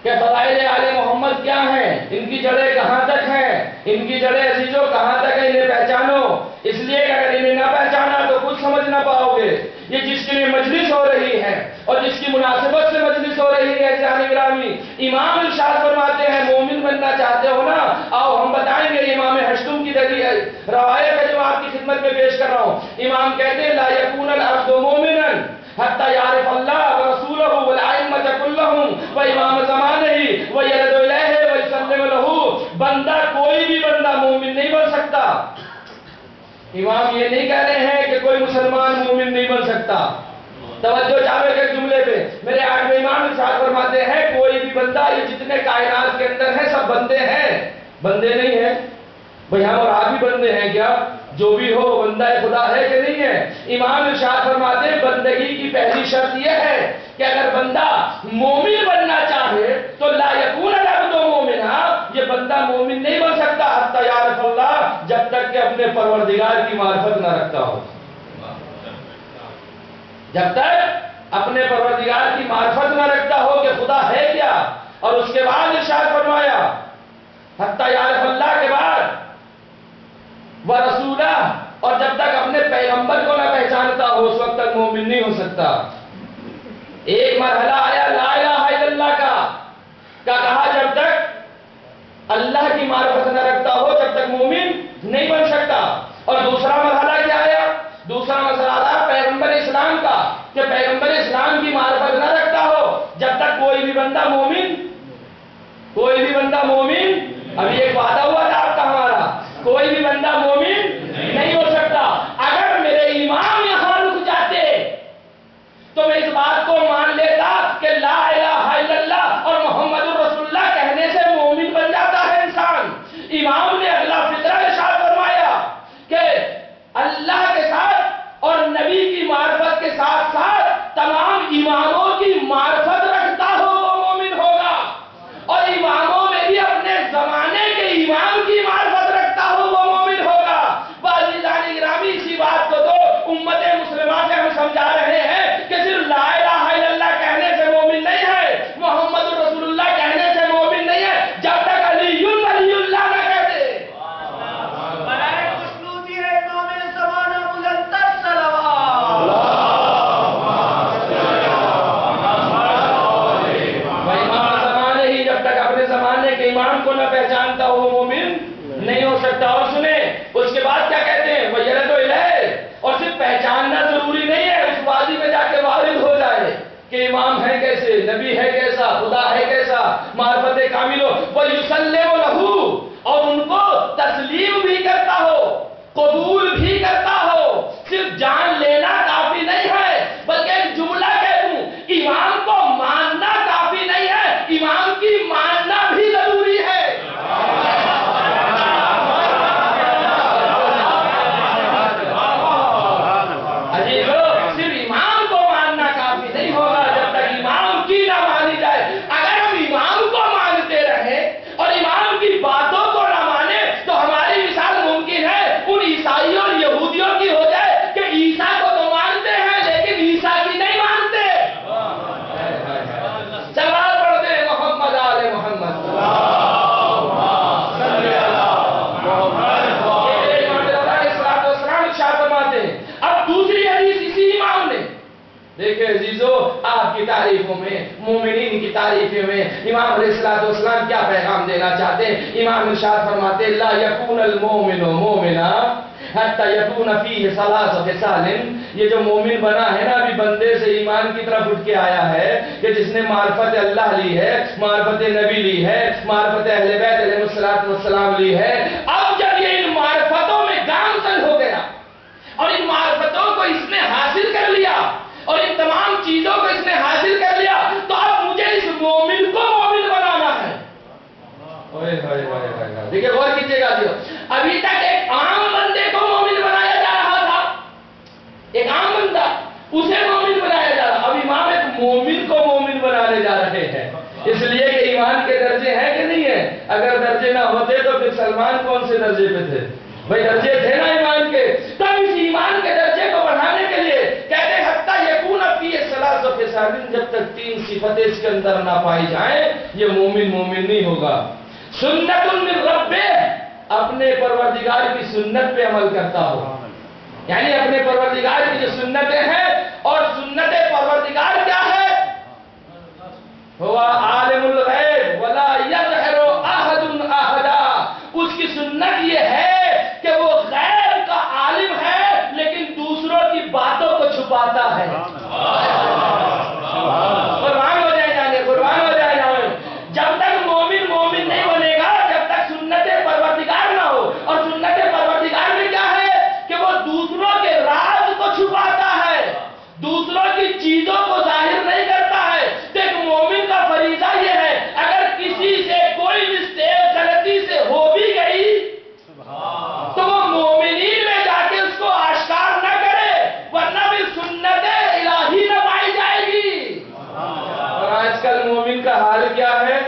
کہ فضائل آل محمد کیا ہیں، ان کی جڑیں کہاں تک ہیں، ان کی جڑیں عزیزو کہاں تک ہیں، انہیں پہچانو. اس لیے کہ اگر انہیں نہ پہچانا تو کچھ سمجھ نہ پاؤ گے. یہ جس کے لیے مجلس ہو رہی ہے اور جس کی مناسبت سے مجلس ہو رہی ہے جان گرامی، امام ارشاد فرماتے ہیں مومن بننا چاہتے ہو نا، آؤ ہم بتائیں گے. امام ہشتم کی روایت ہے جو آپ کی خدمت میں پیش کر رہا ہوں. امام کہتے ہیں لا یکون العبد مومنا حتی یعرف اللہ ورسولہ والائمۃ کلہم وامام زمانہ ویرد الیہ ویسلم لہ. بندہ کوئی بھی بندہ مومن نہیں بن سکتا. امام یہ نہیں کہہ رہے ہیں کہ کوئی مسلمان مومن نہیں بن سکتا. توجہ چاہے کہ جملے پہ میرے آٹھویں امام ارشاد فرماتے ہیں کوئی بھی بندہ، یہ جتنے کائنات کے اندر ہیں سب بندے ہیں، بندے نہیں ہیں. بھئی ہم اور آپ بھی بندے ہیں کیا؟ جو بھی ہو بندہ خدا ہے کہ نہیں ہے؟ امام ارشاد فرماتے ہیں بندگی کی پہلی شرط یہ ہے کہ اگر بندہ مومن بننا چاہے تو لا یکون العبد مومنا، یہ بندہ مومن نہیں بن سکتا حتی یعرف اللہ، جب تک کہ اپنے پروردگار کی معرفت نہ رکھتا ہو. جب تک اپنے پروردگار کی معرفت نہ رکھتا ہو کہ خدا ہے کیا. اور اس کے بعد ارشاد فرمایا حتی یعرف اللہ کے بعد ورسولہ، اور جب تک اپنے پیغمبر کو نہ پہچانتا ہو اس وقت تک مومن نہیں ہو سکتا. ایک مرحلہ آیا لا الہ الا اللہ کا کہا جب تک اللہ کی معرفت نہ رکھتا ہو جب تک مومن نہیں بن سکتا. اور دوسرا مرحلہ کیا آیا؟ دوسرا مسئلہ آیا پیغمبر اسلام کا کہ پیغمبر اسلام کی معرفت نہ رکھتا ہو جب تک کوئی بھی بندہ مومن. ابھی ایک وعدہ ہوا تھا آپ کا ہمارا، کوئی بھی بندہ مومن نہیں ہو سکتا. اگر میرے امام یہاں رک جاتے تو میں اس بات کو مان لیتا کہ لا الہ الا اللہ اور محمد رسول اللہ کہنے سے مومن بن جاتا ہے انسان. امام نے اگلا فطرہ ارشاد فرمایا کہ اللہ کے ساتھ اور نبی کی معرفت کے ساتھ ساتھ تمام اماموں کی معرفت رکھتا ہو وہ مومن ہوگا، اور اماموں میں بھی اپنے زمانے کے امام کی معرفت رکھتا ہو وہ مومن ہوگا. عزیزان گرامی اسی بات کو تو امت مسلمہ سے ہم سمجھا رہے ہیں کہ صرف لا الہ الا اللہ کہنے سے مومن نہیں ہے، محمد رسول اللہ کہنے سے مومن نہیں ہے جب تک علی اللہ نہ کہہ دے. امام کو نہ پہچانتا ہو وہ مومن نہیں ہو سکتا. اور سنیں اس کے بعد کیا کہتے ہیں وَيَرَدُ إِلَيْهِ. اور صرف پہچاننا ضروری نہیں ہے، اس وادی میں جا کے وارد ہو جائے کہ امام ہے کیسے، نبی ہے کیسا، خدا ہے کیسا، معرفت کامل ہو. وَيُسَلِّمُ لَهُ، اور ان کو تسلیم بھی کرتا ہو، قبول بھی کرتا ہو. صرف جان لینا کافی نہیں ہے بلکہ ایک جملہ کہہ دوں، امام کو ماننا کافی نہیں ہے، امام کی ماننا بھی ضروری ہے. عزیزو صرف امام کو ماننا کافی نہیں ہوگا جب تک امام کی نہ مانی جائے. اگر ہم امام کو مانتے رہیں اور امام کی باتوں کو نہ مانے تو ہماری مثال ممکن ہے ان عیسائیوں اور یہودیوں کی ہو جائے کہ عیسیٰ دیکھیں عزیزو، آپ کی تعریفوں میں، مومنین کی تعریفوں میں امام علیہ السلام کیا پیغام دینا چاہتے ہیں؟ امام ارشاد فرماتے ہیں لا یکون المومن مومنا حتی یکون فیہ ثلاث خصال، یہ جو مومن بنا ہے نا ابھی بندے سے ایمان کی طرف اٹھ کے آیا ہے کہ جس نے معرفت اللہ لی ہے، معرفت نبی لی ہے، معرفت اہل بیت علیہ السلام لی ہے، اب جب یہ ان معرفتوں میں گامزن ہو گیا اور ان معرفتوں کو اس نے حاصل کر لیا اور ان تمام چیزوں کو اس نے حاصل کر لیا، تو اب مجھے اس مومن کو مومن بنانا ہے۔ دیکھیں غور کیجئے گا، ابھی تک ایک عام بندے کو مومن بنایا جا رہا تھا، ایک عام بندہ اسے مومن بنایا جا رہا، اب امام ایک مومن کو مومن بنانے جا رہے ہیں، اس لیے کہ ایمان کے درجے ہیں کہ نہیں ہیں؟ اگر درجے نہ ہوتے تو پھر سلمان کون سے درجے پہ تھے؟ بھئی درجے تھے نا ایمان کے، تب اس ایمان کے درجے کو بڑھانے کے لیے کہتے ہیں حتی یکون فیہ ثلاث خصال، جب تک 3 صفتیں اس کے اندر نہ پائی جائیں یہ مومن مومن نہیں ہوگا۔ سنت من ربہ، اپنے پروردگار کی سنت پہ عمل کرتا ہو، یعنی اپنے پروردگار کی جو سنتیں ہیں، اور سنت پروردگار کیا ہے؟ ہوا عالم الغیب ولا یظہر احد احدا، اس کی سنت یہ ہے کہ وہ غیب کا عالم ہے لیکن دوسروں کی باتوں کو چھپاتا ہے۔ قربان ہو جائے جانے، قربان ہو جائے جانے، جب تک مومن مومن نہیں بنے گا جب تک سنت پروردگار نہ ہو، اور سنت پروردگار میں کیا ہے کہ وہ دوسروں کے راز کو چھپاتا ہے، دوسروں کی چیزوں کو ظاہر نہیں کرتا ہے۔ تو ایک مومن کا فریضہ یہ ہے اگر کسی سے کوئی مسٹیک غلطی سے ہو بھی گئی تو وہ مومنین میں جا کے اس کو آشکار نہ کرے، ورنہ بھی سنت الہی نہ پائی جائے گی۔ اور آج کل مومن کا حال کیا ہے؟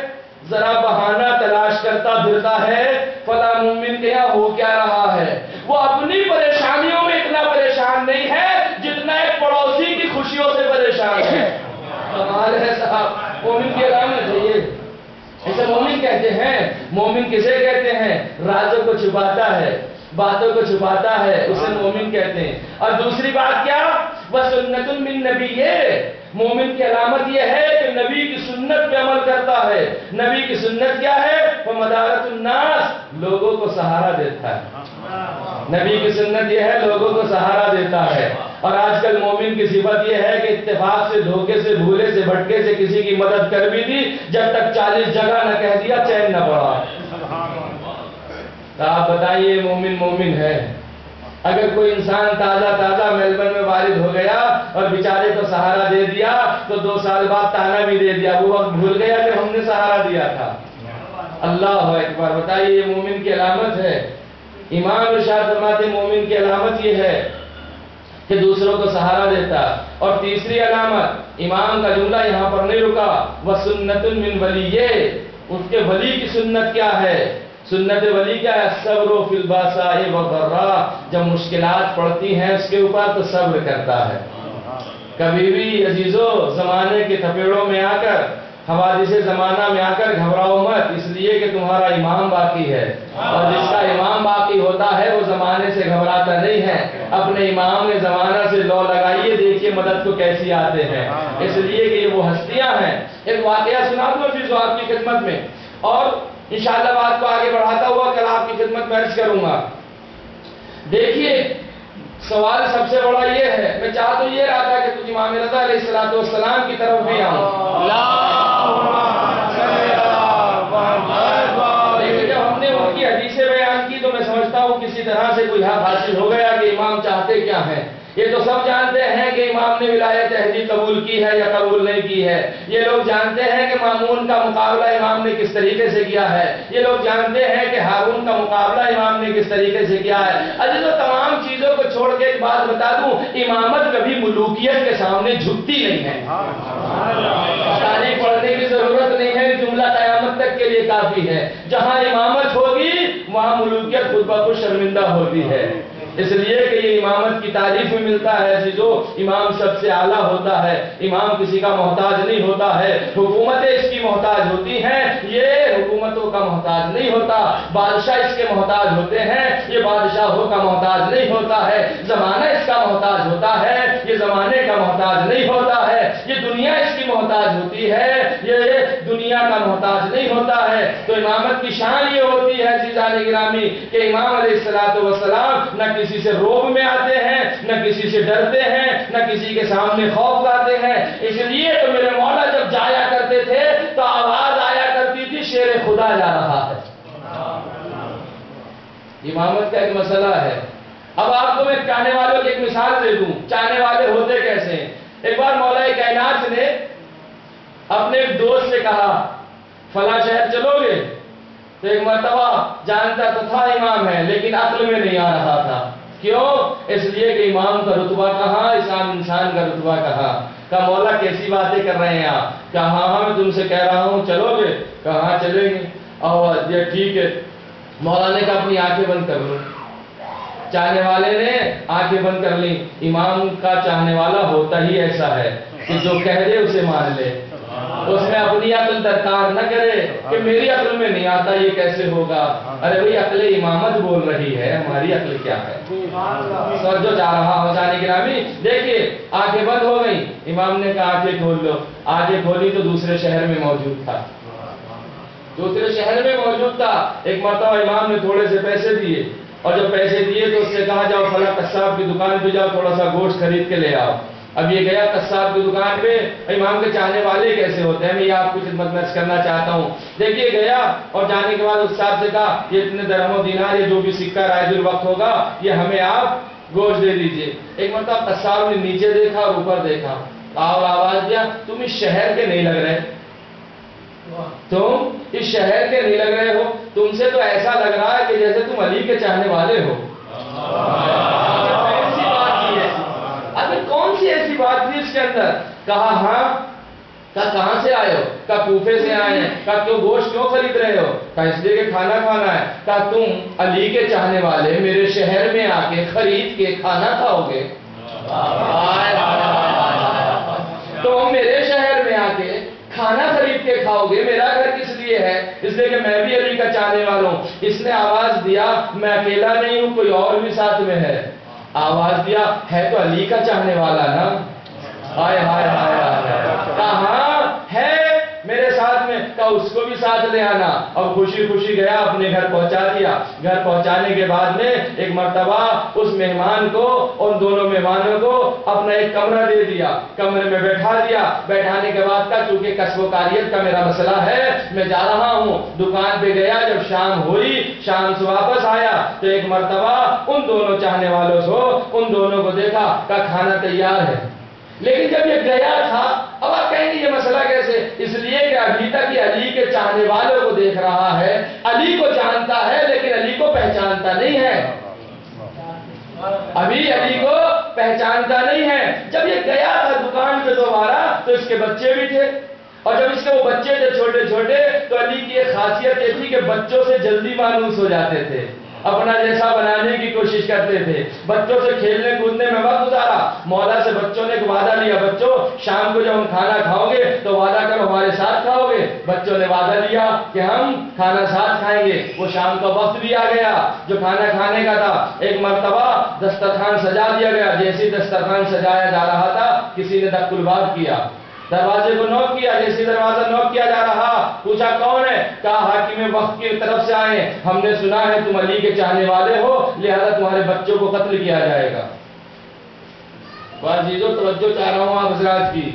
ذرا بہانہ تلاش کرتا پھرتا ہے، فلاں مومن کے یہاں ہو کیا رہا ہے۔ وہ اپنی پریشانیوں میں اتنا پریشان نہیں ہے جتنا ایک پڑوسی کی خوشیوں سے پریشان ہے۔ کمال ہے صاحب، مومن کی علامت ہے یہ، اسے مومن کہتے ہیں۔ مومن کسے کہتے ہیں؟ رازوں کو چھپاتا ہے، باتوں کو چھپاتا ہے، اسے مومن کہتے ہیں۔ اور دوسری بات کیا؟ وَسُنَّةٌ مِّن نَبِيِّهِ، مومن کی علامت یہ ہے کہ نبی کی سنت پہ عمل کرتا ہے۔ نبی کی سنت کیا ہے؟ وَمَدَارَةُ النَّاسِ، لوگوں کو سہارا دیتا ہے۔ نبی کی سنت یہ ہے لوگوں کو سہارا دیتا ہے۔ اور آج کل مومن کی صفت یہ ہے کہ اتفاق سے، دھوکے سے، بھولے سے، بھٹکے سے کسی کی مدد کر بھی دی، جب تک 40 جگہ نہ کہہ دیا چین نہ پڑا۔ تو آپ بتائیے مومن مومن ہے؟ اگر کوئی انسان تازہ میلبرن میں وارد ہو گیا اور بیچارے کو سہارا دے دیا تو 2 سال بعد تانا بھی دے دیا، وہ وقت بھول گیا کہ ہم نے سہارا دیا تھا۔ اللہ اکبر، بتائیے یہ مومن کی علامت ہے؟ امام ارشاد فرماتے مومن کی علامت یہ ہے کہ دوسروں کو سہارا دیتا۔ اور تیسری علامت، امام کا جملہ یہاں پر نہیں رکا، وَسُنَّةٌ مِّن وَلِيِّهِ، اس کے ولی کی سنت کیا ہے؟ سنت ولی کیا ہے؟ الصبر فی الباساء والضراء، جب مشکلات پڑتی ہیں اس کے اوپر تو صبر کرتا ہے۔ کبھی بھی عزیزو زمانے کے تھپیڑوں میں آ کر، حوادث زمانہ میں آ کر گھبراؤ مت، اس لیے کہ تمہارا امام باقی ہے، اور جس کا امام باقی ہوتا ہے وہ زمانے سے گھبراتا نہیں ہے۔ اپنے امام نے زمانہ سے لو لگائیے، دیکھیے مدد کو کیسی آتے ہیں، اس لیے کہ یہ وہ ہستیاں ہیں۔ ایک واقعہ سنا دوں عزیزو آپ کی خدمت میں، اور انشاءاللہ بات کو آگے بڑھاتا ہوا کل آپ کی خدمت میں عرض کروں گا۔ دیکھیے سوال سب سے بڑا یہ ہے، میں چاہ تو یہ رہا تھا کہ تجھ امام رضا علیہ السلام کی طرف بھی آؤں، لیکن جب ہم نے ان کی حدیثیں بیان کی تو میں سمجھتا ہوں کسی طرح سے کوئی حق حاصل ہو گیا کہ امام چاہتے کیا ہیں۔ یہ تو سب جانتے ہیں کہ امام نے ولایت عہدی قبول کی ہے یا قبول نہیں کی ہے، یہ لوگ جانتے ہیں کہ مامون کا مقابلہ امام نے کس طریقے سے کیا ہے، یہ لوگ جانتے ہیں کہ ہارون کا مقابلہ امام نے کس طریقے سے کیا ہے۔ عزیزو تمام چیزوں کو چھوڑ کے ایک بات بتا دوں، امامت کبھی ملوکیت کے سامنے جھکتی نہیں ہے۔ تاریخ پڑھنے کی ضرورت نہیں ہے، جملہ قیامت تک کے لیے کافی ہے۔ جہاں امامت ہوگی وہاں ملوکیت خود بخود شرمندہ ہوتی ہے، اس لیے کہ یہ امامت کی تعریف میں ملتا ہے عزیزو، امام سب سے اعلیٰ ہوتا ہے، امام کسی کا محتاج نہیں ہوتا ہے، حکومتیں اس کی محتاج ہوتی ہیں، یہ حکومتوں کا محتاج نہیں ہوتا، بادشاہ اس کے محتاج ہوتے ہیں، یہ بادشاہوں کا محتاج نہیں ہوتا ہے، زمانہ اس کا محتاج ہوتا ہے، یہ زمانے کا محتاج نہیں ہوتا۔ محتاج ہوتی ہے، یہ دنیا کا محتاج نہیں ہوتا ہے۔ تو امامت کی شان یہ ہوتی ہے عزیزان گرامی کہ امام علیہ السلام نہ کسی سے روب میں آتے ہیں، نہ کسی سے ڈرتے ہیں، نہ کسی کے سامنے خوف کھاتے ہیں۔ اس لیے تو میرے مولا جب جایا کرتے تھے تو آواز آیا کرتی تھی شیر خدا جا رہا ہے۔ امامت کا ایک مسئلہ ہے۔ اب آپ کو میں چاہنے والوں کی ایک مثال دے دوں، چاہنے والے ہوتے کیسے ہیں۔ ایک بار مولا کائنات نے اپنے ایک دوست سے کہا فلاں شہر چلو گے؟ تو ایک مرتبہ جانتا تو تھا امام ہے لیکن عقل میں نہیں آ رہا تھا۔ کیوں؟ اس لیے کہ امام کا رتبہ کہاں، انسان کا رتبہ کہاں۔ کہا مولا کیسی باتیں کر رہے ہیں آپ؟ کہا ہاں میں تم سے کہہ رہا ہوں چلو گے؟ کہا ہاں چلیں گے۔ اور یہ ٹھیک ہے۔ مولا نے کہا اپنی آنکھیں بند کر لو۔ چاہنے والے نے آنکھیں بند کر لی۔ امام کا چاہنے والا ہوتا ہی ایسا ہے کہ جو کہہ دے اسے مان لے، اس میں اپنی عقل درکار نہ کرے کہ میری عقل میں نہیں آتا یہ کیسے ہوگا۔ ارے بھئی عقل امامت بول رہی ہے، ہماری عقل کیا ہے؟ سر جو چاہ رہا ہو جانے گرامی دیکھیے آنکھیں بند ہو گئی۔ امام نے کہا آنکھیں کھول لو۔ آنکھیں کھولی تو دوسرے شہر میں موجود تھا، دوسرے شہر میں موجود تھا۔ ایک مرتبہ امام نے تھوڑے سے پیسے دیے اور جب پیسے دیے تو اس سے کہا جاؤ فلاں قصاب کی دکان پہ جاؤ تھوڑا سا گوشت خرید کے لے آؤ۔ اب یہ گیا قصاب کی دکان پہ۔ امام کے چاہنے والے کیسے ہوتے ہیں میں یہ آپ کو خدمت میں کرنا چاہتا ہوں۔ دیکھیے گیا اور جانے کے بعد اس صاحب سے کہا یہ اتنے درہم و دینار یہ جو بھی سکہ رائج الوقت ہوگا یہ ہمیں آپ گوشت دے دیجئے۔ ایک مرتبہ قصاب نے نیچے دیکھا اور اوپر دیکھا اور آواز دیا تم اس شہر کے نہیں لگ رہے، تم اس شہر کے نہیں لگ رہے ہو، تم سے تو ایسا لگ رہا ہے کہ جیسے تم علی کے چاہنے والے ہو۔ ایسی بات کی ہے، ابھی کون سی ایسی بات تھی اس کے اندر؟ کہا ہاں۔ کہا کہاں سے آئے ہو؟ کہا کوفے سے آئے ہیں۔ کہا کیوں گوشت کیوں خرید رہے ہو؟ کہا اس لیے کہ کھانا کھانا ہے۔ کہا تم علی کے چاہنے والے میرے شہر میں آ کے خرید کے کھانا کھاؤ گے؟ تم میرے شہر میں آ کے کھانا خرید کے کھاؤ گے؟ میرا گھر کس لیے ہے؟ اس لیے کہ میں بھی علی کا چاہنے والا ہوں۔ اس نے آواز دیا میں اکیلا نہیں ہوں، کوئی اور بھی ساتھ میں ہے۔ آواز دیا ہے تو علی کا چاہنے والا نا؟ ہائے ہائے ہائے ہائے۔ کہاں ہے میرے ساتھ میں؟ کہا اس کو بھی ساتھ لے آنا۔ اور خوشی خوشی گیا اپنے گھر پہنچا دیا۔ گھر پہنچانے کے بعد میں ایک مرتبہ اس مہمان کو ان دونوں مہمانوں کو اپنا ایک کمرہ دے دیا، کمرے میں بیٹھا دیا۔ بیٹھانے کے بعد کہا چونکہ کسب و کاریت کا میرا مسئلہ ہے میں جا رہا ہوں۔ دکان پہ گیا، جب شام ہوئی شام سے واپس آیا تو ایک مرتبہ ان دونوں چاہنے والوں سے ان دونوں کو دیکھا، کہا کھانا تیار ہے۔ لیکن جب یہ گیا تھا اب آپ کہیں گے یہ مسئلہ کیسے؟ اس لیے کہ ابھی تک یہ علی کے چاہنے والوں کو دیکھ رہا ہے، علی کو جانتا ہے لیکن علی کو پہچانتا نہیں ہے، ابھی علی کو پہچانتا نہیں ہے۔ جب یہ گیا تھا دکان پہ دوبارہ تو اس کے بچے بھی تھے، اور جب اس کے وہ بچے تھے چھوٹے چھوٹے تو علی کی ایک خاصیت یہ تھی کہ بچوں سے جلدی مانوس ہو جاتے تھے، اپنا جیسا بنانے کی کوشش کرتے تھے، بچوں سے کھیلنے کودنے میں وقت گزارا۔ مولا سے بچوں نے ایک وعدہ لیا بچوں شام کو جب ہم کھانا کھاؤ گے تو وعدہ کرو ہمارے ساتھ کھاؤ گے۔ بچوں نے وعدہ لیا کہ ہم کھانا ساتھ کھائیں گے۔ وہ شام کا وقت بھی آ گیا جو کھانا کھانے کا تھا۔ ایک مرتبہ دسترخوان سجا دیا گیا، جیسے دسترخوان سجایا جا رہا تھا کسی نے دق الباب کیا، دروازے کو نوک کیا، جیسے دروازہ نوک کیا جا رہا پوچھا کون ہے؟ کہا حاکم وقت کی طرف سے آئے ہیں، ہم نے سنا ہے تم علی کے چاہنے والے ہو لہذا تمہارے بچوں کو قتل کیا جائے گا۔ عزیزو توجہ چاہ رہا ہوں آپ حضرات کی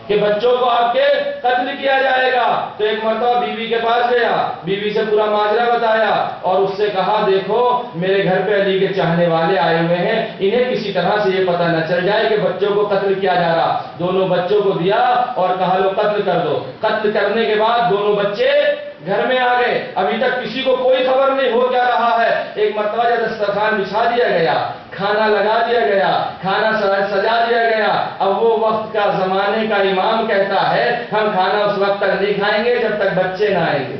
کہ بچوں کو آپ کے قتل کیا جائے گا۔ تو ایک مرتبہ بیوی کے پاس گیا، بیوی سے پورا ماجرا بتایا اور اس سے کہا دیکھو میرے گھر پہ علی کے چاہنے والے آئے ہوئے ہیں، انہیں کسی طرح سے یہ پتہ نہ چل جائے کہ بچوں کو قتل کیا جا رہا۔ دونوں بچوں کو دیا اور کہا لو قتل کر دو۔ قتل کرنے کے بعد دونوں بچے گھر میں آ گئے، ابھی تک کسی کو کوئی خبر نہیں ہو کیا رہا ہے۔ ایک مرتبہ جب دسترخوان بچھا دیا گیا، کھانا لگا دیا گیا، کھانا سجا دیا گیا، اب وہ وقت کا زمانے کا امام کہتا ہے ہم کھانا اس وقت تک نہیں کھائیں گے جب تک بچے نہ آئیں گے،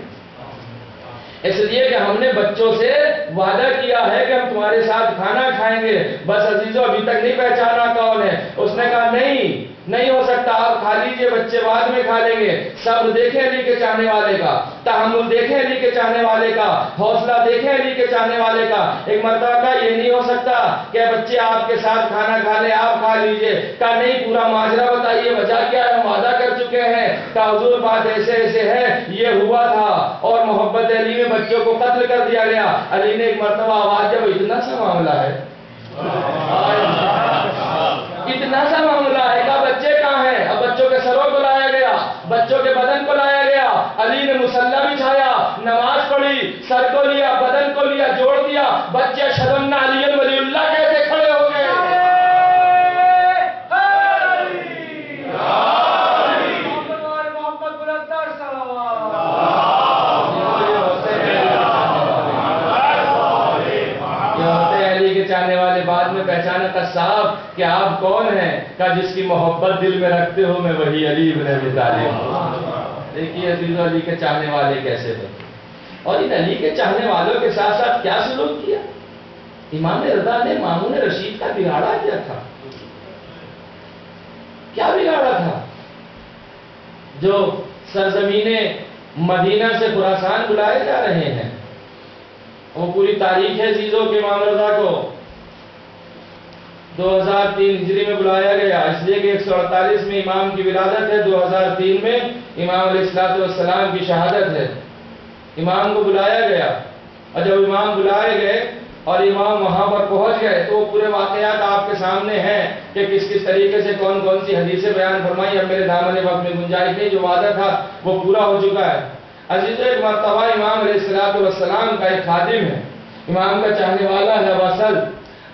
اس لیے کہ ہم نے بچوں سے وعدہ کیا ہے کہ ہم تمہارے ساتھ کھانا کھائیں گے۔ بس عزیزو ابھی تک نہیں پہچانا کون ہے؟ اس نے کہا نہیں ہو سکتا، آپ کھا لیجئے بچے بعد میں کھا لیں گے۔ صبر دیکھیں علی کے چاہنے والے کا، تحمل دیکھیں علی کے چاہنے والے کا، حوصلہ دیکھیں علی کے چاہنے والے کا۔ ایک مرتبہ کہا یہ نہیں ہو سکتا کہ بچے آپ کے ساتھ کھانا کھا لیں، آپ کھا لیجئے۔ کہا نہیں پورا ماجرا بتائیے، وجہ کیا ہے؟ ہم وعدہ کر چکے ہیں کہ حضور بات ایسے ایسے ہے، یہ ہوا تھا اور محبت علی میں بچوں کو قتل کر دیا گیا۔ علی نے ایک مرتبہ آواز جب اتنا سا معاملہ ہے، اتنا سا معاملہ ہے کہ بچے کہاں ہیں؟ اب بچوں کے سروں کو لایا گیا، بچوں کے بدن کو لایا گیا، علی نے مصلی بچھایا، نماز پڑھی، سر کو لیا، بدن کو لیا، جوڑ دیا، بچے اشہد ان علی ولی اللہ کہتے کھڑے ہو گئے۔ چاہنے والے بعد میں پہچانا تھا صاحب کہ آپ کون ہیں، کہ جس کی محبت دل میں رکھتے ہو میں وہی علی بن ابی طالب ہوں۔ دیکھیے عزیز علی کے چاہنے والے کیسے تھے، اور ان علی کے چاہنے والوں کے ساتھ ساتھ کیا سلوک کیا۔ امام رضا نے مامون رشید کا بگاڑا کیا تھا، کیا بگاڑا تھا؟ جو سرزمین مدینہ سے خراسان بلائے جا رہے ہیں، وہ پوری تاریخ ہے عزیزوں کے امام رضا کو 2003 ہجری میں بلایا گیا، اس لیے کہ 148 میں امام کی ولادت ہے، 2003 میں امام علیہ السلام کی شہادت ہے۔ امام کو بلایا گیا، اور جب امام بلائے گئے اور امام وہاں پر پہنچ گئے تو وہ پورے واقعات آپ کے سامنے ہیں کہ کس کس طریقے سے کون کون سی حدیثیں بیان فرمائی۔ اب میرے دامن وقت میں گنجائش نہیں، جو وعدہ تھا وہ پورا ہو چکا ہے۔ عزیزوں، ایک مرتبہ امام علیہ السلام کا ایک خادم ہے، امام کا چاہنے والا ہے ابا سل۔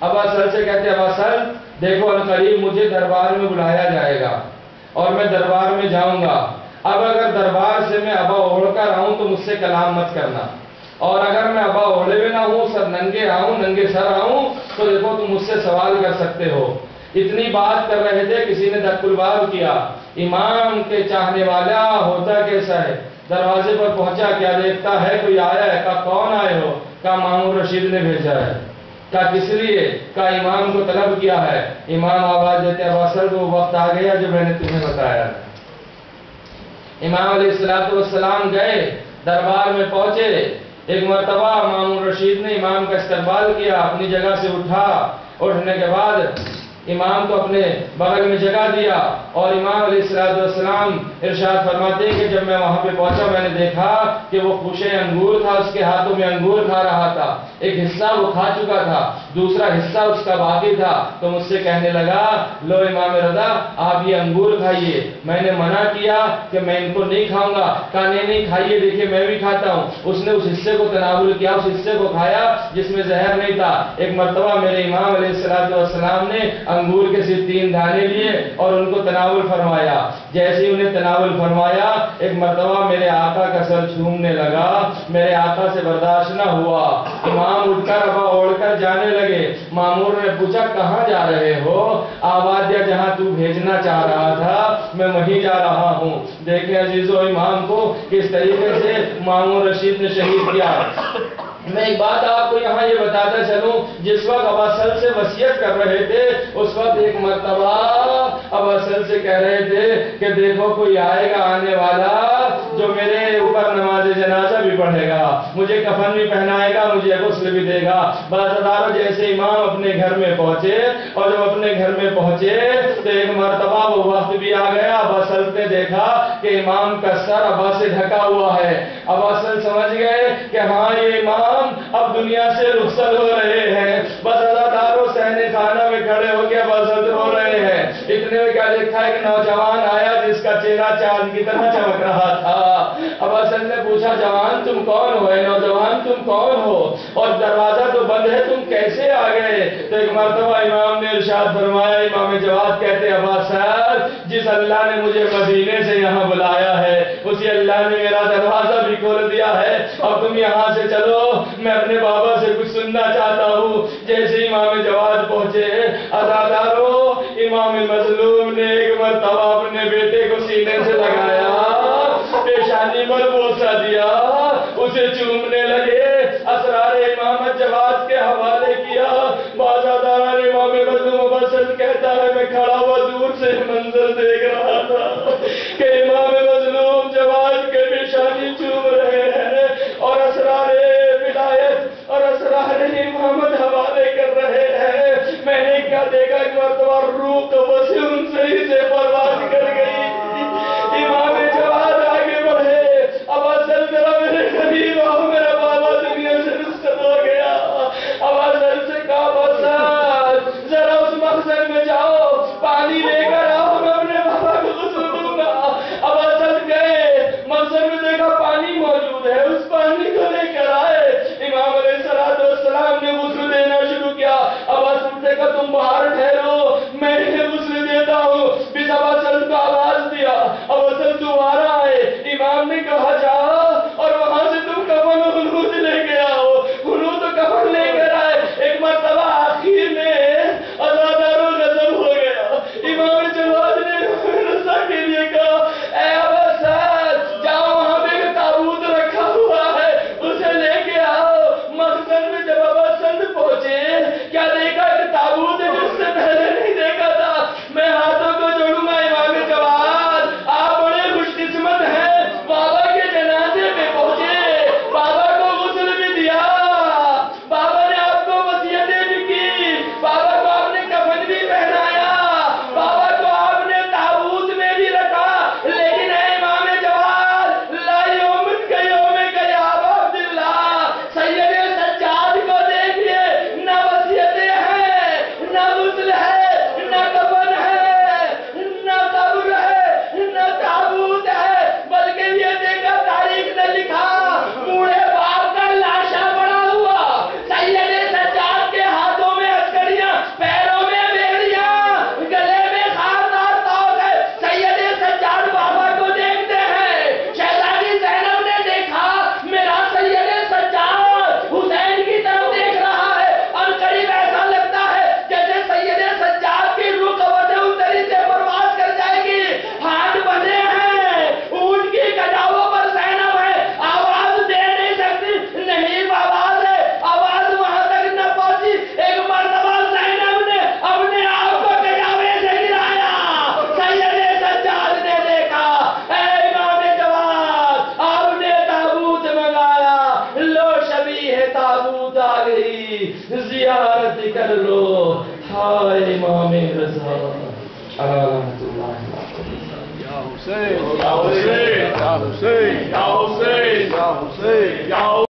ابا سل سے کہتے ہیں ابا سل دیکھو عنقریب مجھے دربار میں بلایا جائے گا اور میں دربار میں جاؤں گا، اب اگر دربار سے میں ابا اوڑھ کر آؤں تو مجھ سے کلام مت کرنا، اور اگر میں ابا اوڑھے ہوئے نہ ہوں، سر ننگے آؤں، ننگے سر آؤں تو دیکھو تم مجھ سے سوال کر سکتے ہو۔ اتنی بات کر رہے تھے، کسی نے دق الباب کیا، امام کے چاہنے والا ہوتا کیسا ہے، دروازے پر پہنچا، کیا دیکھتا ہے کوئی آیا ہے؟ کہا کون آئے ہو؟ کہا مامون رشید نے بھیجا ہے۔ کہا کس لیے؟ کہا امام کو طلب کیا ہے۔ امام آواز دیتے ابا سل وہ وقت آ گیا جو میں نے تمہیں بتایا۔ امام علیہ السلام گئے، دربار میں پہنچے، ایک مرتبہ مامون رشید نے امام کا استقبال کیا، اپنی جگہ سے اٹھا، اٹھنے کے بعد امام کو اپنے بغل میں جگہ دیا، اور امام علیہ السلام ارشاد فرماتے ہیں کہ جب میں وہاں پہ پہنچا میں نے دیکھا کہ وہ خوشے انگور تھا، اس کے ہاتھوں میں انگور کھا رہا تھا، ایک حصہ وہ کھا چکا تھا، دوسرا حصہ اس کا باقی تھا، تو مجھ سے کہنے لگا لو امام رضا آپ یہ انگور کھائیے۔ میں نے منع کیا کہ میں ان کو نہیں کھاؤں گا، کہا نہیں کھائیے، دیکھیے میں بھی کھاتا ہوں۔ اس نے اس حصے کو تناول کیا، اس حصے کو کھایا جس میں زہر نہیں تھا۔ ایک مرتبہ میرے امام علیہ السلام نے انگور کے صرف 3 دانے لیے اور ان کو تناول فرمایا۔ جیسے ہی انہیں تناول فرمایا، ایک مرتبہ میرے آقا کا سر چھومنے لگا، میرے آقا سے برداشت نہ ہوا، امام اٹھ کر ابا اوڑھ کر جانے لگے۔ مامور نے پوچھا کہاں جا رہے ہو؟ آواز دیا جہاں تو بھیجنا چاہ رہا تھا میں وہیں جا رہا ہوں۔ دیکھیں عزیزو امام کو کس طریقے سے مامون رشید نے شہید کیا۔ میں ایک بات آپ کو یہاں یہ بتاتا چلوں، جس وقت ابا سل سے وصیت کر رہے تھے اس وقت ایک مرتبہ ابا سل سے کہہ رہے تھے کہ دیکھو کوئی آئے گا آنے والا جو میرے اوپر نماز جنازہ بھی پڑھے گا، مجھے کفن بھی پہنائے گا، مجھے غسل بھی دے گا۔ بازدارو جیسے امام اپنے گھر میں پہنچے، اور جب اپنے گھر میں پہنچے تو ایک مرتبہ وہ وقت بھی آ گیا، ابا سل نے دیکھا کہ امام کا سر ابا سے ڈھکا ہوا ہے۔ ابا سل سمجھ گئے کہ ہاں یہ امام اب دنیا سے رخصت ہو رہے ہیں۔ بس ازاداروں صحن خانہ میں کھڑے ہو کے بس رو رہے ہیں۔ اتنے میں کیا دیکھا ہے کہ نوجوان آیا جس کا چہرہ چاند کی طرح چمک رہا تھا۔ اب حسن نے پوچھا جوان تم کون ہو؟ اے نوجوان تم کون ہو؟ اور دروازہ تو بند ہے تم کیسے آ گئے؟ تو ایک مرتبہ امام نے ارشاد فرمایا، امام جواد کہتے ہیں ابا سر جس اللہ نے مجھے مدینے سے یہاں بلایا ہے اسی اللہ نے میرا دروازہ بھی کھول دیا ہے، اور تم یہاں سے چلو میں اپنے بابا سے کچھ سننا چاہتا ہوں۔ جیسے امام جواد پہنچے، عزادارو امام مظلوم نے ایک مرتبہ اپنے بیٹے کو سینے سے لگایا، پیشانی پر بوسہ دیا، اسے چومنے لگے، اسرار امامت جواد کے حوالے کیا۔ عزاداران امام مظلوم بسط کہتا ہے میں کھڑا ہوا دور سے منظر دیکھ رہا تھا کہ امام مظلوم جواد کے پیشانی چوم رہے ہیں اور اسرار ولایت اور اسرار امامت حوالے کر رہے ہیں۔ میں نے کیا دیکھا ایک مرتبہ روح تو بس ان سے ہی سے پرواز کر گئی۔ امام جواد زیارت کر لو ہائے امام رضا رحمت اللہ یا حسین یا حسین یا حسین یا حسین یا حسین یا